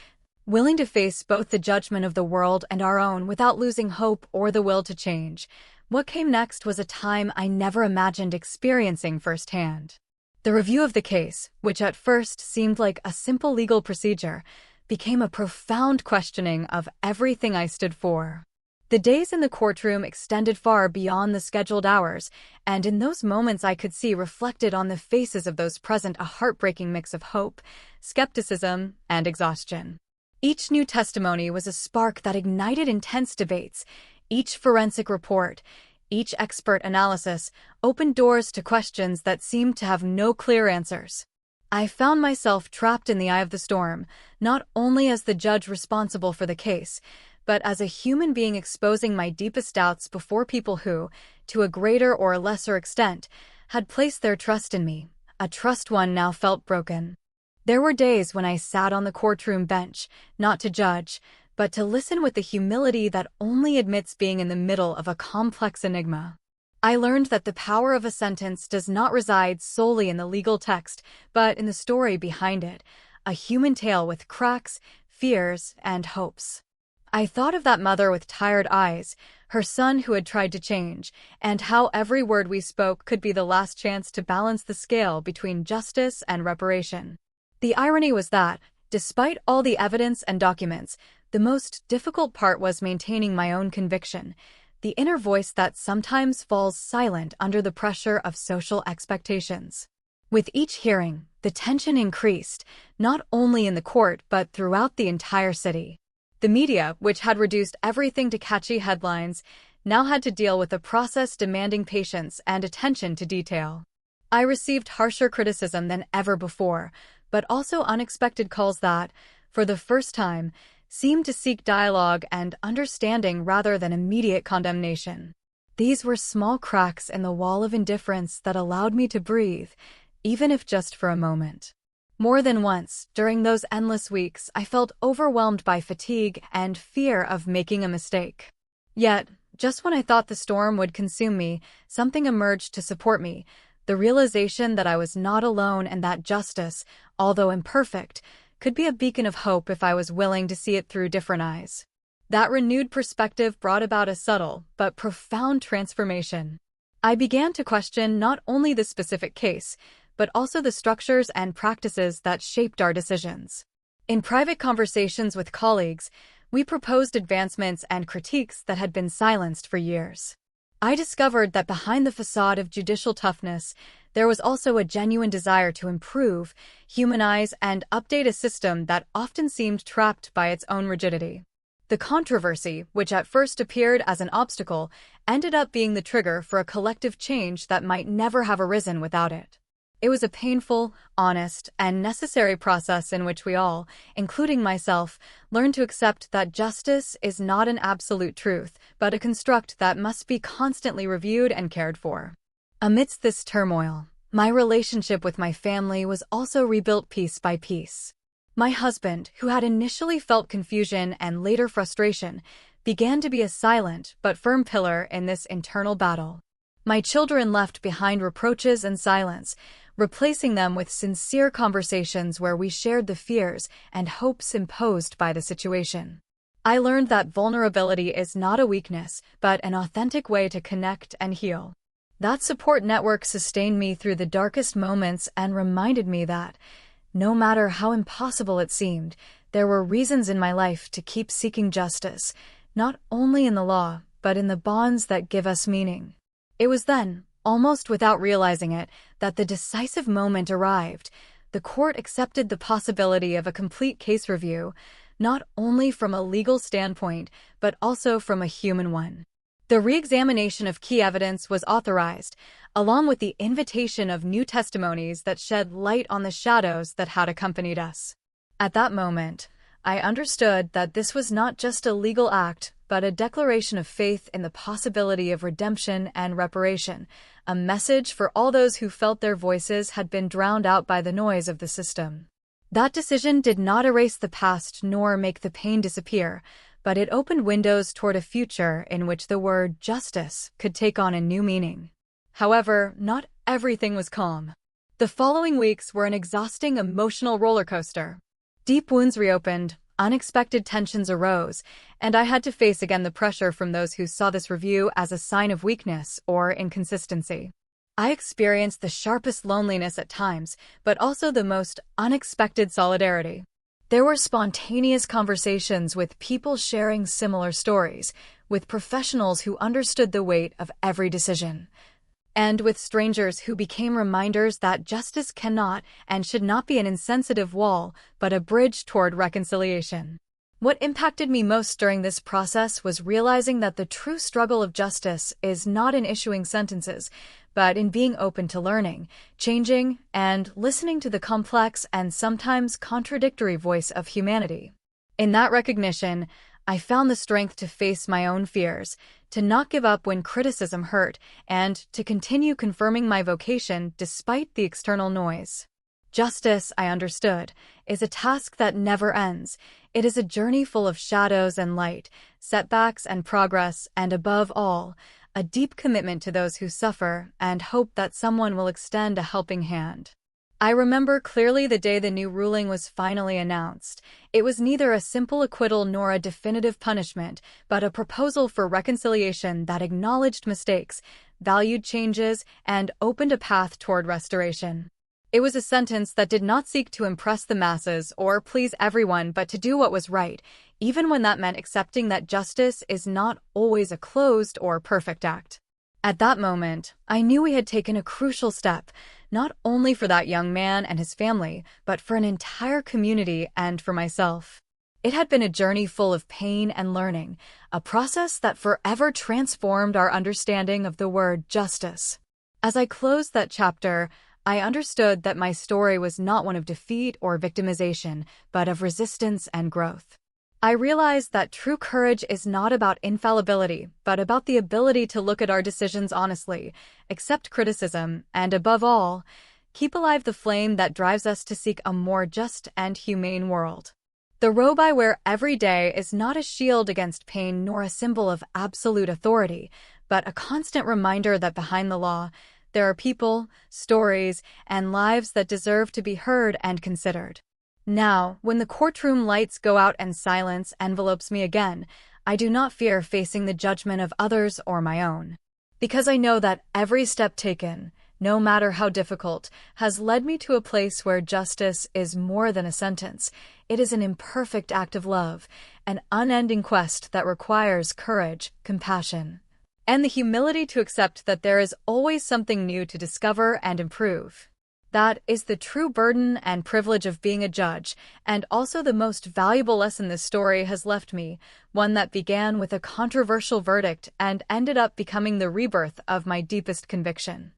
Speaker 1: willing to face both the judgment of the world and our own without losing hope or the will to change. What came next was a time I never imagined experiencing firsthand. The review of the case, which at first seemed like a simple legal procedure, became a profound questioning of everything I stood for. The days in the courtroom extended far beyond the scheduled hours, and in those moments I could see reflected on the faces of those present a heartbreaking mix of hope, skepticism, and exhaustion. Each new testimony was a spark that ignited intense debates. Each forensic report, each expert analysis, opened doors to questions that seemed to have no clear answers. I found myself trapped in the eye of the storm, not only as the judge responsible for the case, but as a human being exposing my deepest doubts before people who, to a greater or lesser extent, had placed their trust in me, a trust one now felt broken. There were days when I sat on the courtroom bench, not to judge, but to listen with the humility that only admits being in the middle of a complex enigma. I learned that the power of a sentence does not reside solely in the legal text, but in the story behind it, a human tale with cracks, fears, and hopes. I thought of that mother with tired eyes, her son who had tried to change, and how every word we spoke could be the last chance to balance the scale between justice and reparation. The irony was that, Despite all the evidence and documents, the most difficult part was maintaining my own conviction, the inner voice that sometimes falls silent under the pressure of social expectations. With each hearing, the tension increased, not only in the court but throughout the entire city. The media, which had reduced everything to catchy headlines, now had to deal with a process demanding patience and attention to detail. I received harsher criticism than ever before, but also unexpected calls that, for the first time, seemed to seek dialogue and understanding rather than immediate condemnation. These were small cracks in the wall of indifference that allowed me to breathe, even if just for a moment. More than once, during those endless weeks, I felt overwhelmed by fatigue and fear of making a mistake. Yet, just when I thought the storm would consume me, something emerged to support me, the realization that I was not alone and that justice, although imperfect, could be a beacon of hope if I was willing to see it through different eyes. That renewed perspective brought about a subtle but profound transformation. I began to question not only the specific case, but also the structures and practices that shaped our decisions. In private conversations with colleagues, we proposed advancements and critiques that had been silenced for years. I discovered that behind the facade of judicial toughness, there was also a genuine desire to improve, humanize, and update a system that often seemed trapped by its own rigidity. The controversy, which at first appeared as an obstacle, ended up being the trigger for a collective change that might never have arisen without it. It was a painful, honest, and necessary process in which we all, including myself, learned to accept that justice is not an absolute truth, but a construct that must be constantly reviewed and cared for. Amidst this turmoil, my relationship with my family was also rebuilt piece by piece. My husband, who had initially felt confusion and later frustration, began to be a silent but firm pillar in this internal battle. My children left behind reproaches and silence, replacing them with sincere conversations where we shared the fears and hopes imposed by the situation. I learned that vulnerability is not a weakness, but an authentic way to connect and heal. That support network sustained me through the darkest moments and reminded me that, no matter how impossible it seemed, there were reasons in my life to keep seeking justice, not only in the law, but in the bonds that give us meaning. It was then, almost without realizing it, that the decisive moment arrived. The court accepted the possibility of a complete case review, not only from a legal standpoint, but also from a human one. The re-examination of key evidence was authorized, along with the invitation of new testimonies that shed light on the shadows that had accompanied us. At that moment, I understood that this was not just a legal act, but a declaration of faith in the possibility of redemption and reparation, a message for all those who felt their voices had been drowned out by the noise of the system. That decision did not erase the past nor make the pain disappear, but it opened windows toward a future in which the word justice could take on a new meaning. However, not everything was calm. The following weeks were an exhausting emotional roller coaster. Deep wounds reopened, unexpected tensions arose, and I had to face again the pressure from those who saw this review as a sign of weakness or inconsistency. I experienced the sharpest loneliness at times, but also the most unexpected solidarity. There were spontaneous conversations with people sharing similar stories, with professionals who understood the weight of every decision, and with strangers who became reminders that justice cannot and should not be an insensitive wall, but a bridge toward reconciliation. What impacted me most during this process was realizing that the true struggle of justice is not in issuing sentences, but in being open to learning, changing, and listening to the complex and sometimes contradictory voice of humanity. In that recognition, I found the strength to face my own fears, to not give up when criticism hurt, and to continue confirming my vocation despite the external noise. Justice, I understood, is a task that never ends. It is a journey full of shadows and light, setbacks and progress, and above all, a deep commitment to those who suffer and hope that someone will extend a helping hand. I remember clearly the day the new ruling was finally announced. It was neither a simple acquittal nor a definitive punishment, but a proposal for reconciliation that acknowledged mistakes, valued changes, and opened a path toward restoration. It was a sentence that did not seek to impress the masses or please everyone, but to do what was right, even when that meant accepting that justice is not always a closed or perfect act. At that moment, I knew we had taken a crucial step, not only for that young man and his family, but for an entire community and for myself. It had been a journey full of pain and learning, a process that forever transformed our understanding of the word justice. As I closed that chapter, I understood that my story was not one of defeat or victimization, but of resistance and growth. I realized that true courage is not about infallibility, but about the ability to look at our decisions honestly, accept criticism, and above all, keep alive the flame that drives us to seek a more just and humane world. The robe I wear every day is not a shield against pain nor a symbol of absolute authority, but a constant reminder that behind the law, there are people, stories, and lives that deserve to be heard and considered. Now, when the courtroom lights go out and silence envelopes me again, I do not fear facing the judgment of others or my own. Because I know that every step taken, no matter how difficult, has led me to a place where justice is more than a sentence. It is an imperfect act of love, an unending quest that requires courage, compassion, and the humility to accept that there is always something new to discover and improve. That is the true burden and privilege of being a judge, and also the most valuable lesson this story has left me, one that began with a controversial verdict and ended up becoming the rebirth of my deepest conviction.